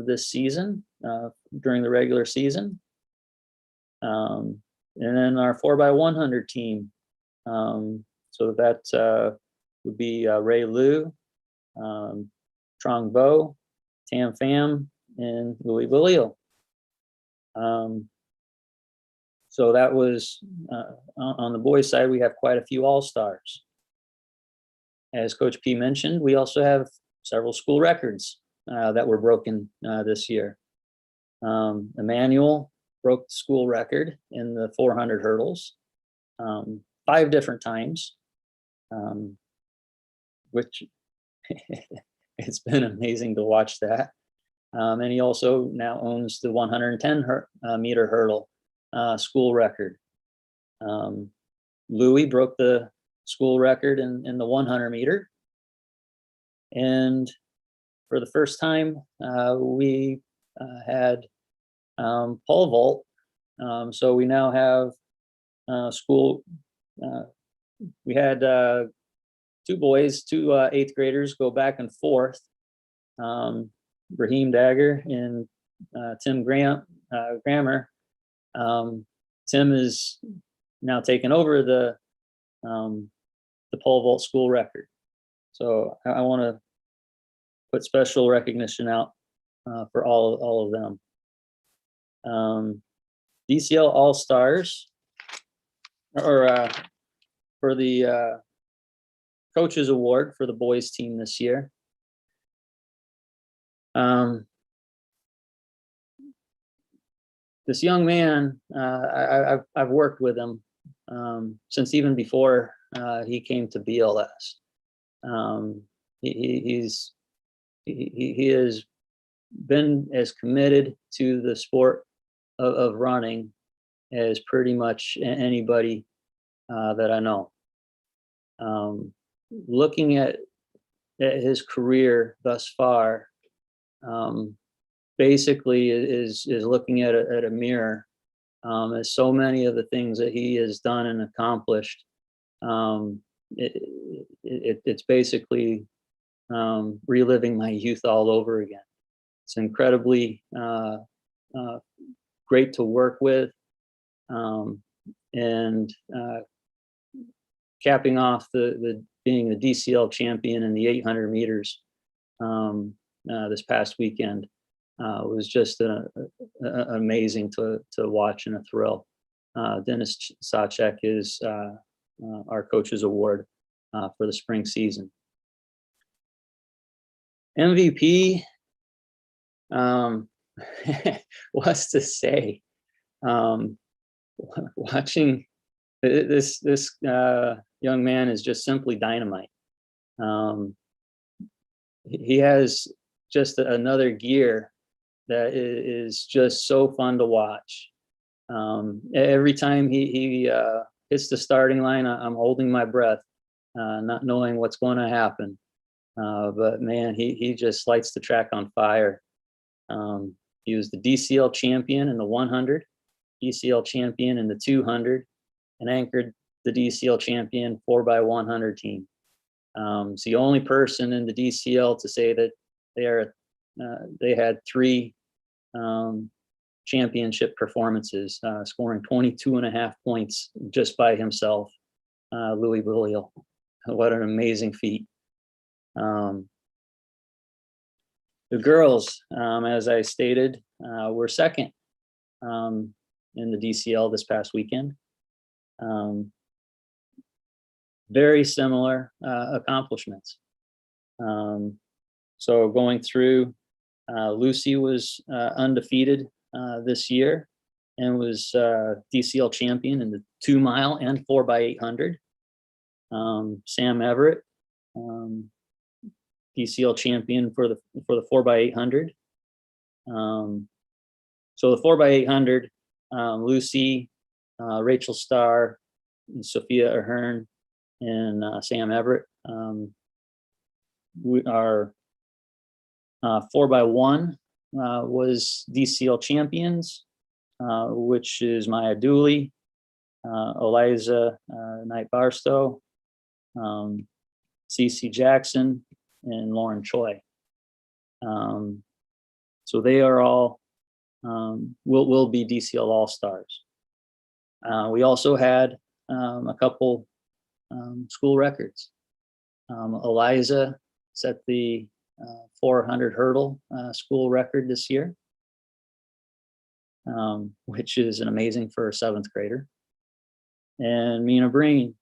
this season during the regular season. And then our 4x100 team. So that would be Ray Liu, Trong Bo, Tam Pham, and Louis Belil. So that was on the boys' side, we have quite a few all-stars. As Coach P mentioned, we also have several school records that were broken this year. Emmanuel broke the school record in the 400 hurdles 5 different times, which it's been amazing to watch that. And he also now owns the 110 meter hurdle school record. Louis broke the school record in the 100 meter. And for the first time, we had pole vault. So we now have school we had two boys, two eighth graders go back and forth. Raheem Dagger and Tim Grammer. Tim is now taken over the pole vault school record. So I want to put special recognition out for all of them. DCL All-Stars, or for the Coaches Award for the boys team this year. This young man, I've worked with him since even before he came to BLS. He has been as committed to the sport of running as pretty much anybody that I know. Looking at his career thus far, basically is looking at a mirror. As so many of the things that he has done and accomplished, it's basically reliving my youth all over again. It's incredibly great to work with, and capping off the being the DCL champion in the 800 meters this past weekend was just amazing to watch and a thrill. Dennis Sacek is our Coaches Award for the spring season. MVP, what's to say? Watching this young man is just simply dynamite. He has just another gear that is just so fun to watch. Every time he hits the starting line, I'm holding my breath, not knowing what's going to happen. But man, he just lights the track on fire. He was the DCL champion in the 100, DCL champion in the 200, and anchored the DCL champion 4x100 team. It's the only person in the DCL to say that they had 3 championship performances, scoring 22.5 points just by himself. Louis Bouliel, what an amazing feat. The girls, as I stated, were second in the DCL this past weekend. Very similar accomplishments. So going through, Lucy was undefeated this year and was DCL champion in the 2 mile and 4x800. Sam Everett, DCL champion for the 4x800. So the 4x800, Lucy, Rachel Starr, and Sophia Ahern, and Sam Everett. Our 4x1 was DCL champions, which is Maya Dooley, Eliza Knight Barstow, Cece Jackson, and Lauren Choi. So they are all will be DCL All-Stars. We also had a couple school records. Eliza set the 400 hurdle school record this year, which is an amazing for a 7th grader. And Mina Breen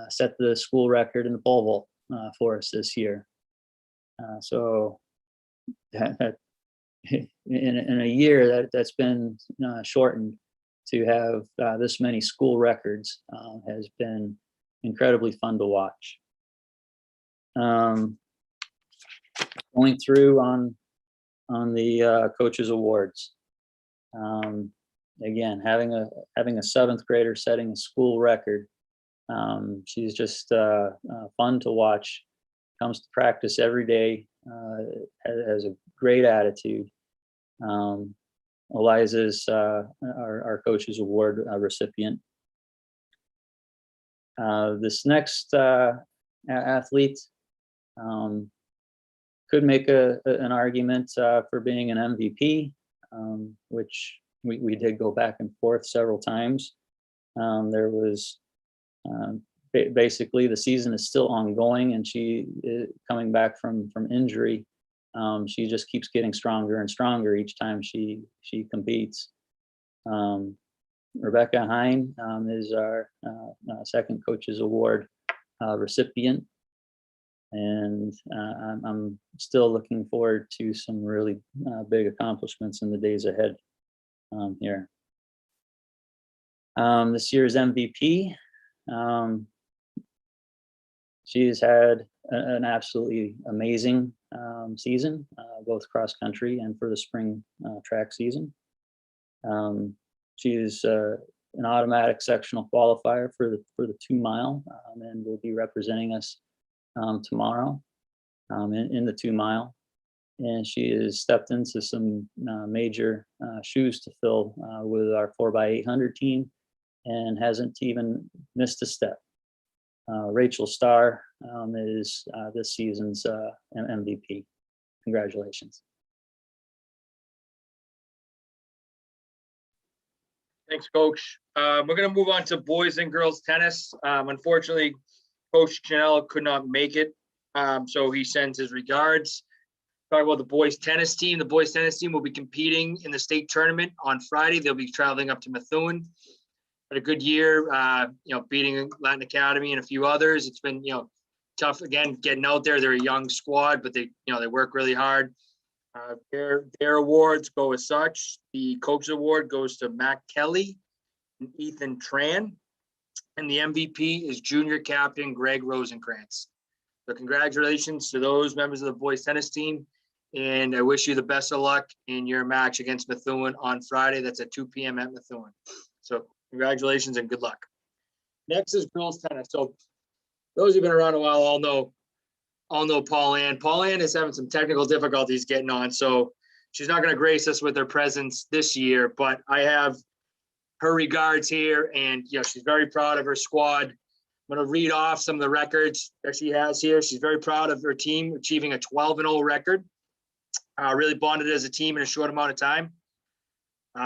set the school record in the pole vault for us this year. So that in a year that's been shortened, to have this many school records has been incredibly fun to watch. Going through on the Coaches Awards, again, having a 7th grader setting a school record, she's just fun to watch. Comes to practice every day, has a great attitude. Eliza's our Coaches Award recipient. This next athlete could make an argument for being an MVP, which we did go back and forth several times. There was basically the season is still ongoing, and she is coming back from injury. She just keeps getting stronger and stronger each time she competes. Rebecca Hine is our second coach's award recipient, and I'm still looking forward to some really big accomplishments in the days ahead here. This year's MVP, she has had an absolutely amazing season, both cross country and for the spring track season. She is an automatic sectional qualifier for the 2 mile, and will be representing us tomorrow in the 2 mile. And she has stepped into some major shoes to fill with our 4x800 team, and hasn't even missed a step. Rachel Starr is this season's MVP. Congratulations. Thanks, Coach. We're going to move on to boys and girls tennis. Unfortunately, Coach Janelle could not make it, so he sends his regards. Talk about the boys tennis team. The boys tennis team will be competing in the state tournament on Friday. They'll be traveling up to Methuen. Had a good year, beating Latin Academy and a few others. It's been, tough again getting out there. They're a young squad, but they work really hard. Their awards go as such. The coach award goes to Matt Kelly and Ethan Tran, and the MVP is junior captain Greg Rosenkrantz. So congratulations to those members of the boys tennis team, and I wish you the best of luck in your match against Methuen on Friday. That's at 2 p.m. at Methuen. So congratulations and good luck. Next is girls tennis. So those who've been around a while all know Paul Ann. Paul Ann is having some technical difficulties getting on, so she's not going to grace us with her presence this year, but I have her regards here, and she's very proud of her squad. I'm going to read off some of the records that she has here. She's very proud of her team achieving a 12-0 record. Really bonded as a team in a short amount of time.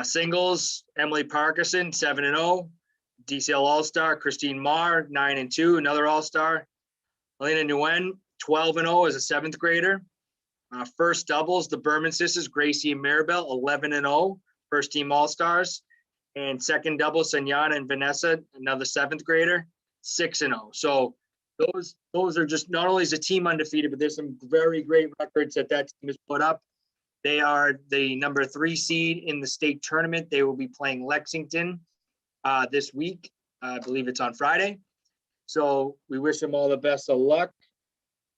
Singles, Emily Parkinson, 7-0. DCL All-Star, Christine Marr, 9-2, another All-Star. Elena Nguyen, 12-0 as a 7th grader. First doubles, the Berman sisters, Gracie and Maribel, 11-0, first team All-Stars. And second double, Sanyana and Vanessa, another 7th grader, 6-0. So those are just, not only is the team undefeated, but there's some very great records that team has put up. They are the number 3 seed in the state tournament. They will be playing Lexington this week. I believe it's on Friday. So we wish them all the best of luck.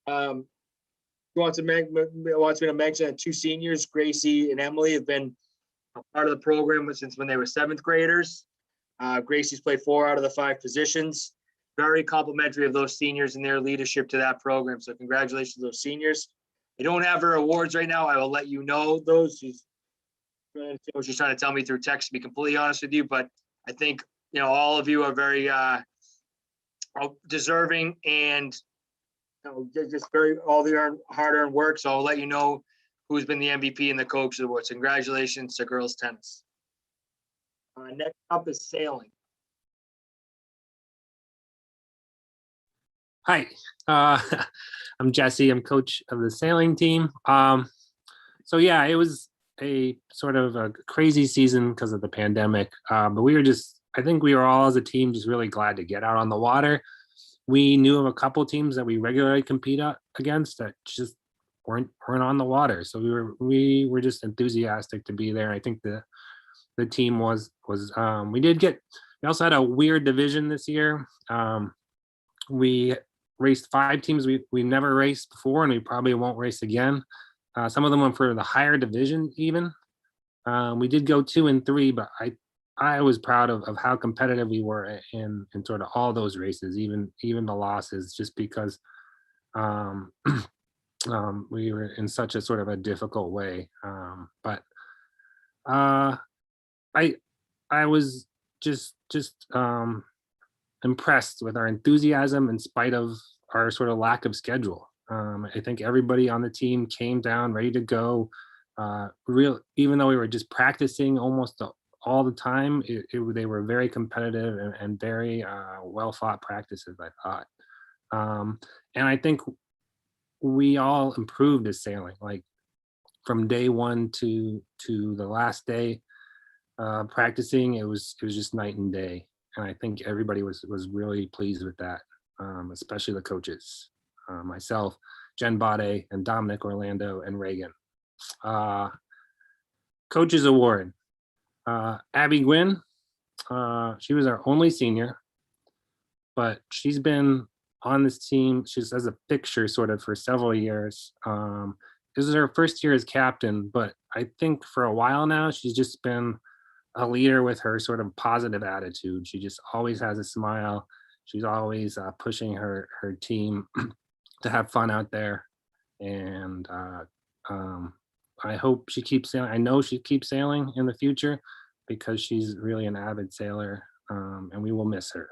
Wants me to mention that 2 seniors, Gracie and Emily, have been a part of the program since when they were 7th graders. Gracie's played 4 out of the 5 positions. Very complimentary of those seniors and their leadership to that program. So congratulations to those seniors. I don't have her awards right now. I will let you know those. She's trying to tell me through text, to be completely honest with you, but I think all of you are very deserving and just very all the hard-earned work. So I'll let you know who's been the MVP and the coach of the awards. Congratulations to girls tennis. Next up is sailing. Hi, I'm Jesse. I'm coach of the sailing team. So yeah, it was a sort of a crazy season because of the pandemic, but I think we were all as a team just really glad to get out on the water. We knew of a couple teams that we regularly compete against that just weren't on the water. So we were just enthusiastic to be there. I think the team was we also had a weird division this year. We raced 5 teams we never raced before, and we probably won't race again. Some of them went for the higher division even. We did go 2 and 3, but I was proud of how competitive we were in sort of all those races, even the losses, just because we were in such a sort of a difficult way. But I was just impressed with our enthusiasm in spite of our sort of lack of schedule. I think everybody on the team came down ready to go. Even though we were just practicing almost all the time, they were very competitive and very well fought practices, I thought. And I think we all improved as sailing, like from day one to the last day practicing. It was just night and day, and I think everybody was really pleased with that, especially the coaches, myself, Jen Bade, and Dominic Orlando and Reagan. Coaches Award, Abby Gwynn. She was our only senior, but she's been on this team. She's as a fixture sort of for several years. This is her first year as captain, but I think for a while now, she's just been a leader with her sort of positive attitude. She just always has a smile. She's always pushing her team to have fun out there. And I hope she keeps sailing. I know she keeps sailing in the future because she's really an avid sailor, and we will miss her.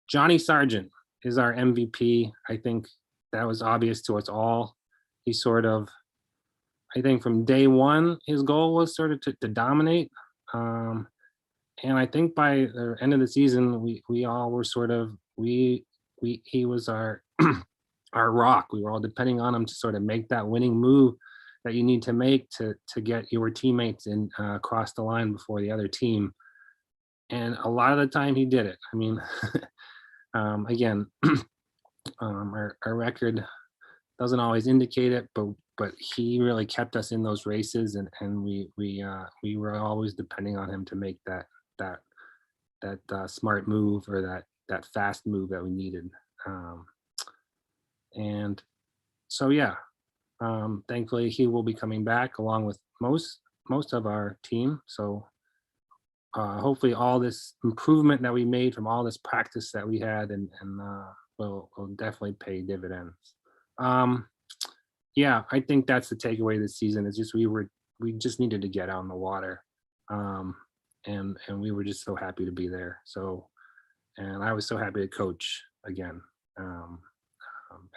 Johnny Sargent is our MVP. I think that was obvious to us all. He sort of, I think from day one, his goal was sort of to dominate. And I think by the end of the season, we all were sort of, he was our, our rock. We were all depending on him to sort of make that winning move that you need to make to get your teammates in across the line before the other team. And a lot of the time he did it. I mean, again, our record doesn't always indicate it, but he really kept us in those races, and we were always depending on him to make that smart move or that fast move that we needed. And so yeah, thankfully he will be coming back along with most of our team. So hopefully all this improvement that we made from all this practice that we had and will definitely pay dividends. Yeah, I think that's the takeaway this season is just we just needed to get out on the water. And we were just so happy to be there. So, and I was so happy to coach again.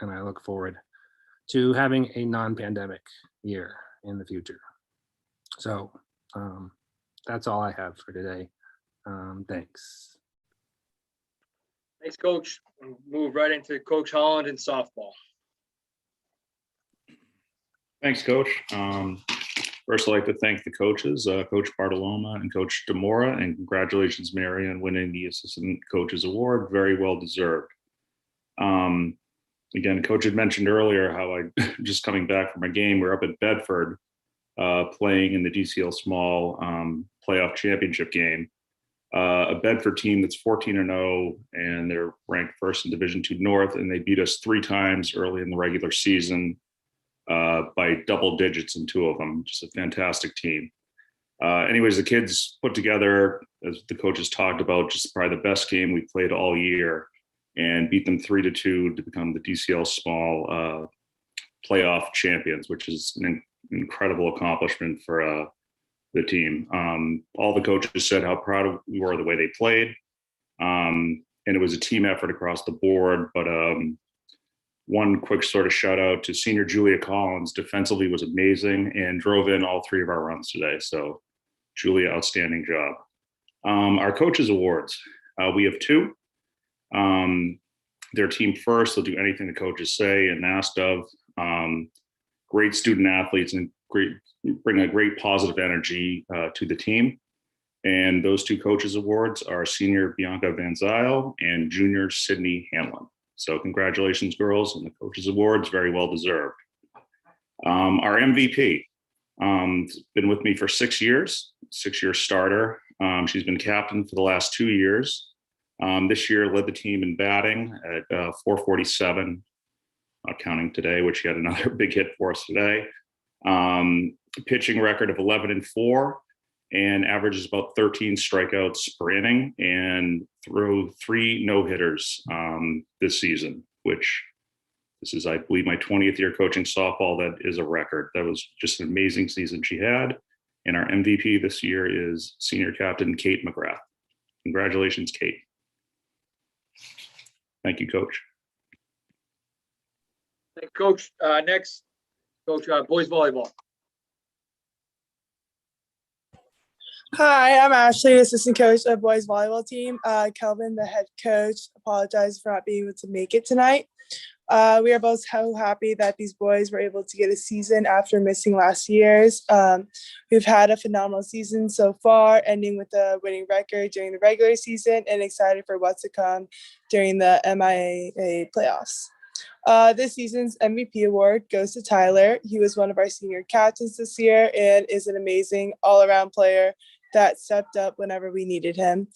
And I look forward to having a non-pandemic year in the future. So that's all I have for today. Thanks. Thanks, Coach. We'll move right into Coach Holland and softball. Thanks, Coach. First, I'd like to thank the coaches, Coach Bartoloma and Coach Demora, and congratulations, Mary, on winning the Assistant Coaches Award. Very well deserved. Again, Coach had mentioned earlier how I just coming back from a game. We're up at Bedford playing in the DCL Small playoff championship game. A Bedford team that's 14-0, and they're ranked first in Division II North, and they beat us 3 times early in the regular season by double digits in 2 of them. Just a fantastic team. Anyways, the kids put together, as the coaches talked about, just probably the best game we played all year, and beat them 3-2 to become the DCL Small playoff champions, which is an incredible accomplishment for the team. All the coaches said how proud we were of the way they played. And it was a team effort across the board. But one quick sort of shout out to senior Julia Collins. Defensively was amazing and drove in all 3 of our runs today. So Julia, outstanding job. Our coaches awards, we have 2. Their team first, they'll do anything the coaches say and asked of. Great student athletes and bring a great positive energy to the team. And those 2 coaches awards are senior Bianca Van Zyl and junior Sydney Hanlon. So congratulations, girls, and the coaches awards, very well deserved. Our MVP, been with me for 6 years, 6-year starter. She's been captain for the last 2 years. This year led the team in batting at 447, counting today, which she had another big hit for us today. Pitching record of 11-4, and averages about 13 strikeouts per inning, and threw 3 no-hitters this season, which this is, I believe, my 20th year coaching softball. That is a record. That was just an amazing season she had. And our MVP this year is senior captain Kate McGrath. Congratulations, Kate. Thank you, Coach. Thanks, Coach. Next, Coach, boys volleyball. Hi, I'm Ashley, assistant coach of boys volleyball team. Kelvin, the head coach, apologized for not being able to make it tonight. We are both so happy that these boys were able to get a season after missing last year's. We've had a phenomenal season so far, ending with a winning record during the regular season, and excited for what's to come during the MIAA playoffs. This season's MVP award goes to Tyler. He was one of our senior captains this year and is an amazing all-around player that stepped up whenever we needed him.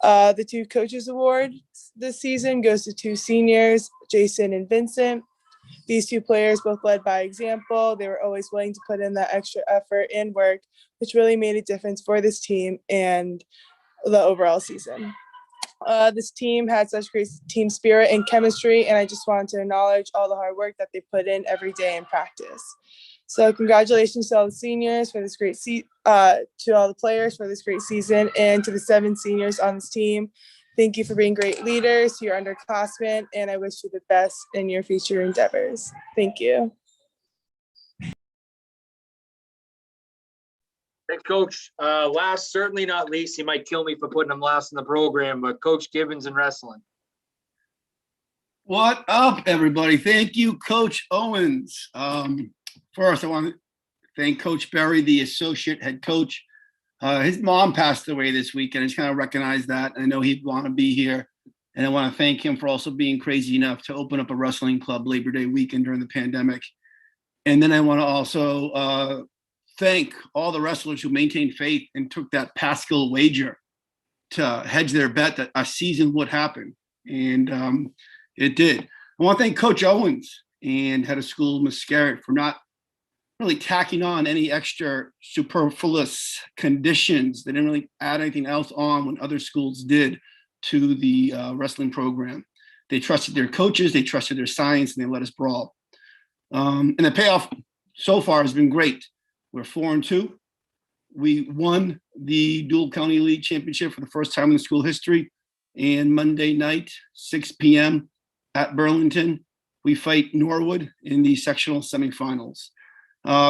The two coaches award this season goes to two seniors, Jason and Vincent. These two players both led by example. They were always willing to put in that extra effort and work, which really made a difference for this team and the overall season. This team had such great team spirit and chemistry, and I just wanted to acknowledge all the hard work that they put in every day in practice. So congratulations to all the seniors for this great to all the players for this great season, and to the 7 seniors on this team. Thank you for being great leaders to your underclassmen, and I wish you the best in your future endeavors. Thank you. Thanks, Coach. Last, certainly not least, he might kill me for putting him last in the program, but Coach Gibbons in wrestling. What up, everybody? Thank you, Coach Owens. First, I want to thank Coach Berry, the associate head coach. His mom passed away this week, and I just kind of recognize that. I know he'd want to be here, and I want to thank him for also being crazy enough to open up a wrestling club Labor Day weekend during the pandemic. And then I want to also thank all the wrestlers who maintained faith and took that Pascal wager to hedge their bet that a season would happen, and it did. I want to thank Coach Owens and head of school, Ms. Scarrett, for not really tacking on any extra superfluous conditions. They didn't really add anything else on when other schools did to the wrestling program. They trusted their coaches, they trusted their science, and they let us brawl. And the payoff so far has been great. We're 4-2. We won the Dual County League Championship for the first time in the school history. And Monday night, 6 p.m. at Burlington, we fight Norwood in the sectional semifinals.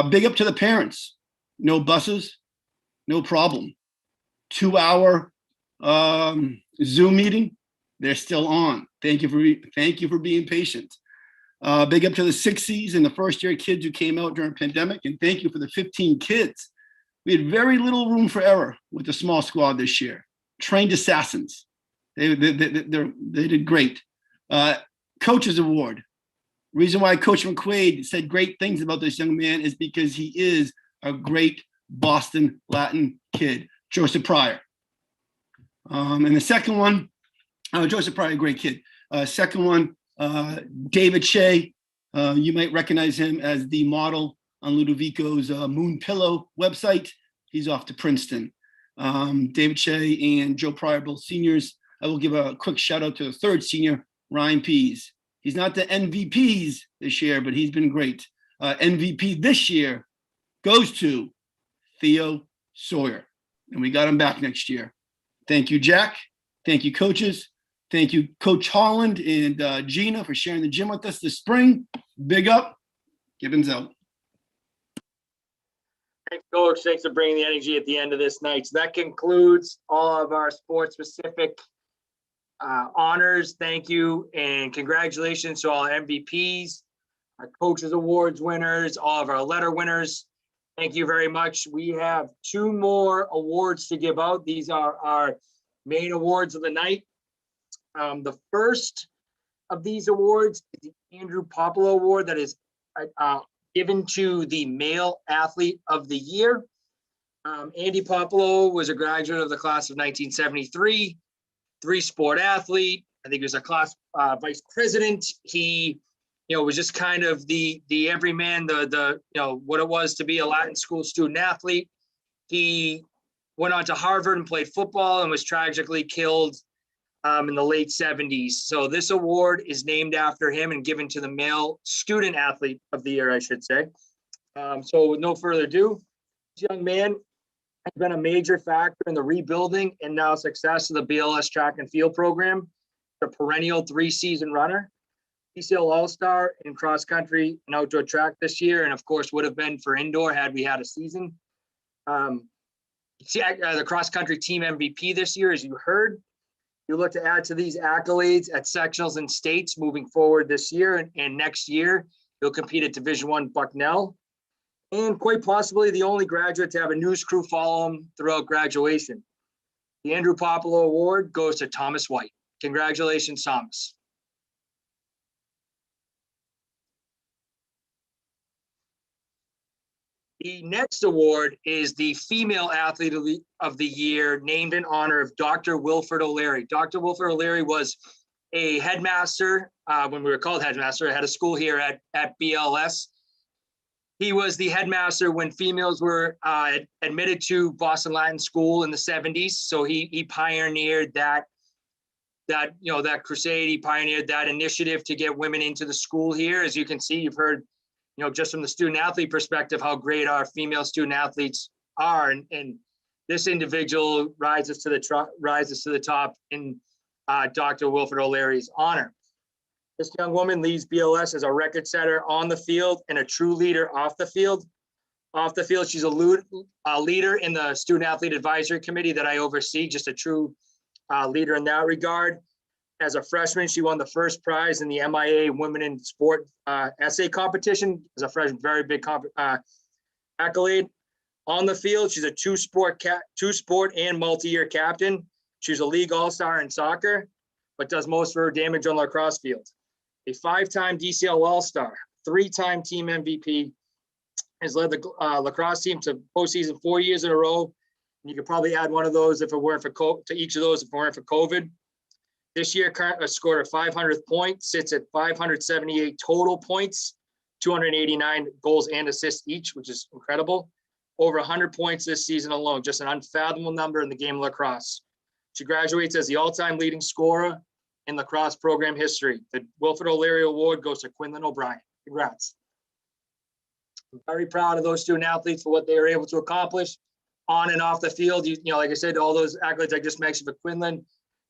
Big up to the parents. No buses, no problem. 2-hour Zoom meeting. They're still on. Thank you for being patient. Big up to the 60s and the first-year kids who came out during pandemic, and thank you for the 15 kids. We had very little room for error with the small squad this year. Trained assassins. They did great. Coaches Award. Reason why Coach McQuaid said great things about this young man is because he is a great Boston Latin kid, Joseph Pryor. And the second one, Joseph Pryor, a great kid. Second one, David Shea. You might recognize him as the model on Ludovico's Moon Pillow website. He's off to Princeton. David Shea and Joe Pryor, both seniors. I will give a quick shout out to the third senior, Ryan Pease. He's not the MVPs this year, but he's been great. MVP this year goes to Theo Sawyer, and we got him back next year. Thank you, Jack. Thank you, coaches. Thank you, Coach Holland and Gina, for sharing the gym with us this spring. Big up. Gibbons out. Thanks, Coach. Thanks for bringing the energy at the end of this night. So that concludes all of our sports-specific honors. Thank you and congratulations to all MVPs, our Coaches Awards winners, all of our letter winners. Thank you very much. We have 2 more awards to give out. These are our main awards of the night. The first of these awards is the Andrew Popolo Award that is given to the Male Athlete of the Year. Andy Popolo was a graduate of the class of 1973. 3-sport athlete. I think he was a class vice president. He, was just kind of the everyman, the what it was to be a Latin school student athlete. He went on to Harvard and played football and was tragically killed in the late 70s. So this award is named after him and given to the Male Student Athlete of the Year, I should say. So with no further ado, this young man has been a major factor in the rebuilding and now success of the BLS track and field program. A perennial 3-season runner, DCL All-Star in cross country and outdoor track this year, and of course would have been for indoor had we had a season. The cross country team MVP this year, as you heard. You look to add to these accolades at sectionals and states moving forward this year, and next year he'll compete at Division I Bucknell, and quite possibly the only graduate to have a news crew follow him throughout graduation. The Andrew Popolo Award goes to Thomas White. Congratulations, Thomas. The next award is the Female Athlete of the Year, named in honor of Dr. Wilford O'Leary. Dr. Wilford O'Leary was a headmaster when we were called headmaster. I had a school here at BLS. He was the headmaster when females were admitted to Boston Latin School in the 70s. So he pioneered that crusade. He pioneered that initiative to get women into the school here. As you can see, you've heard, just from the student athlete perspective, how great our female student athletes are. And this individual rises to the top in Dr. Wilford O'Leary's honor. This young woman leads BLS as a record setter on the field and a true leader off the field. Off the field, she's a leader in the Student Athlete Advisory Committee that I oversee, just a true leader in that regard. As a freshman, she won the first prize in the MIA Women in Sport essay competition. As a freshman, very big accolade. On the field, she's a two-sport and multi-year captain. She's a league all-star in soccer, but does most of her damage on the lacrosse field. A 5-time DCL All-Star, 3-time team MVP, has led the lacrosse team to postseason 4 years in a row. And you could probably add one of those if it weren't for to each of those if it weren't for COVID. This year, scored a 500th point, sits at 578 total points, 289 goals and assists each, which is incredible. Over 100 points this season alone, just an unfathomable number in the game of lacrosse. She graduates as the all-time leading scorer in lacrosse program history. The Wilford O'Leary Award goes to Quinlan O'Brien. Congrats. I'm very proud of those student athletes for what they were able to accomplish on and off the field. Like I said, all those accolades I just mentioned for Quinlan.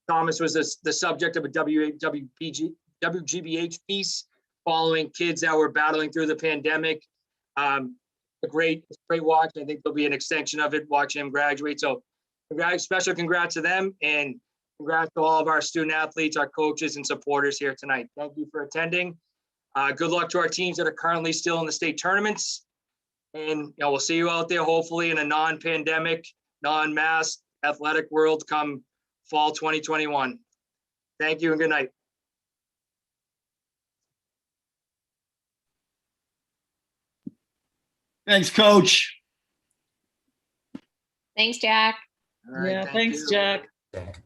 Thomas was the subject of a WGBH piece following kids that were battling through the pandemic. A great watch. I think there'll be an extension of it watching him graduate. So special congrats to them, and congrats to all of our student athletes, our coaches and supporters here tonight. Thank you for attending. Good luck to our teams that are currently still in the state tournaments. And we'll see you out there hopefully in a non-pandemic, non-mask athletic world come fall 2021. Thank you and good night. Thanks, Coach. Thanks, Jack. All right, Yeah, thanks, you. Jack. Jack.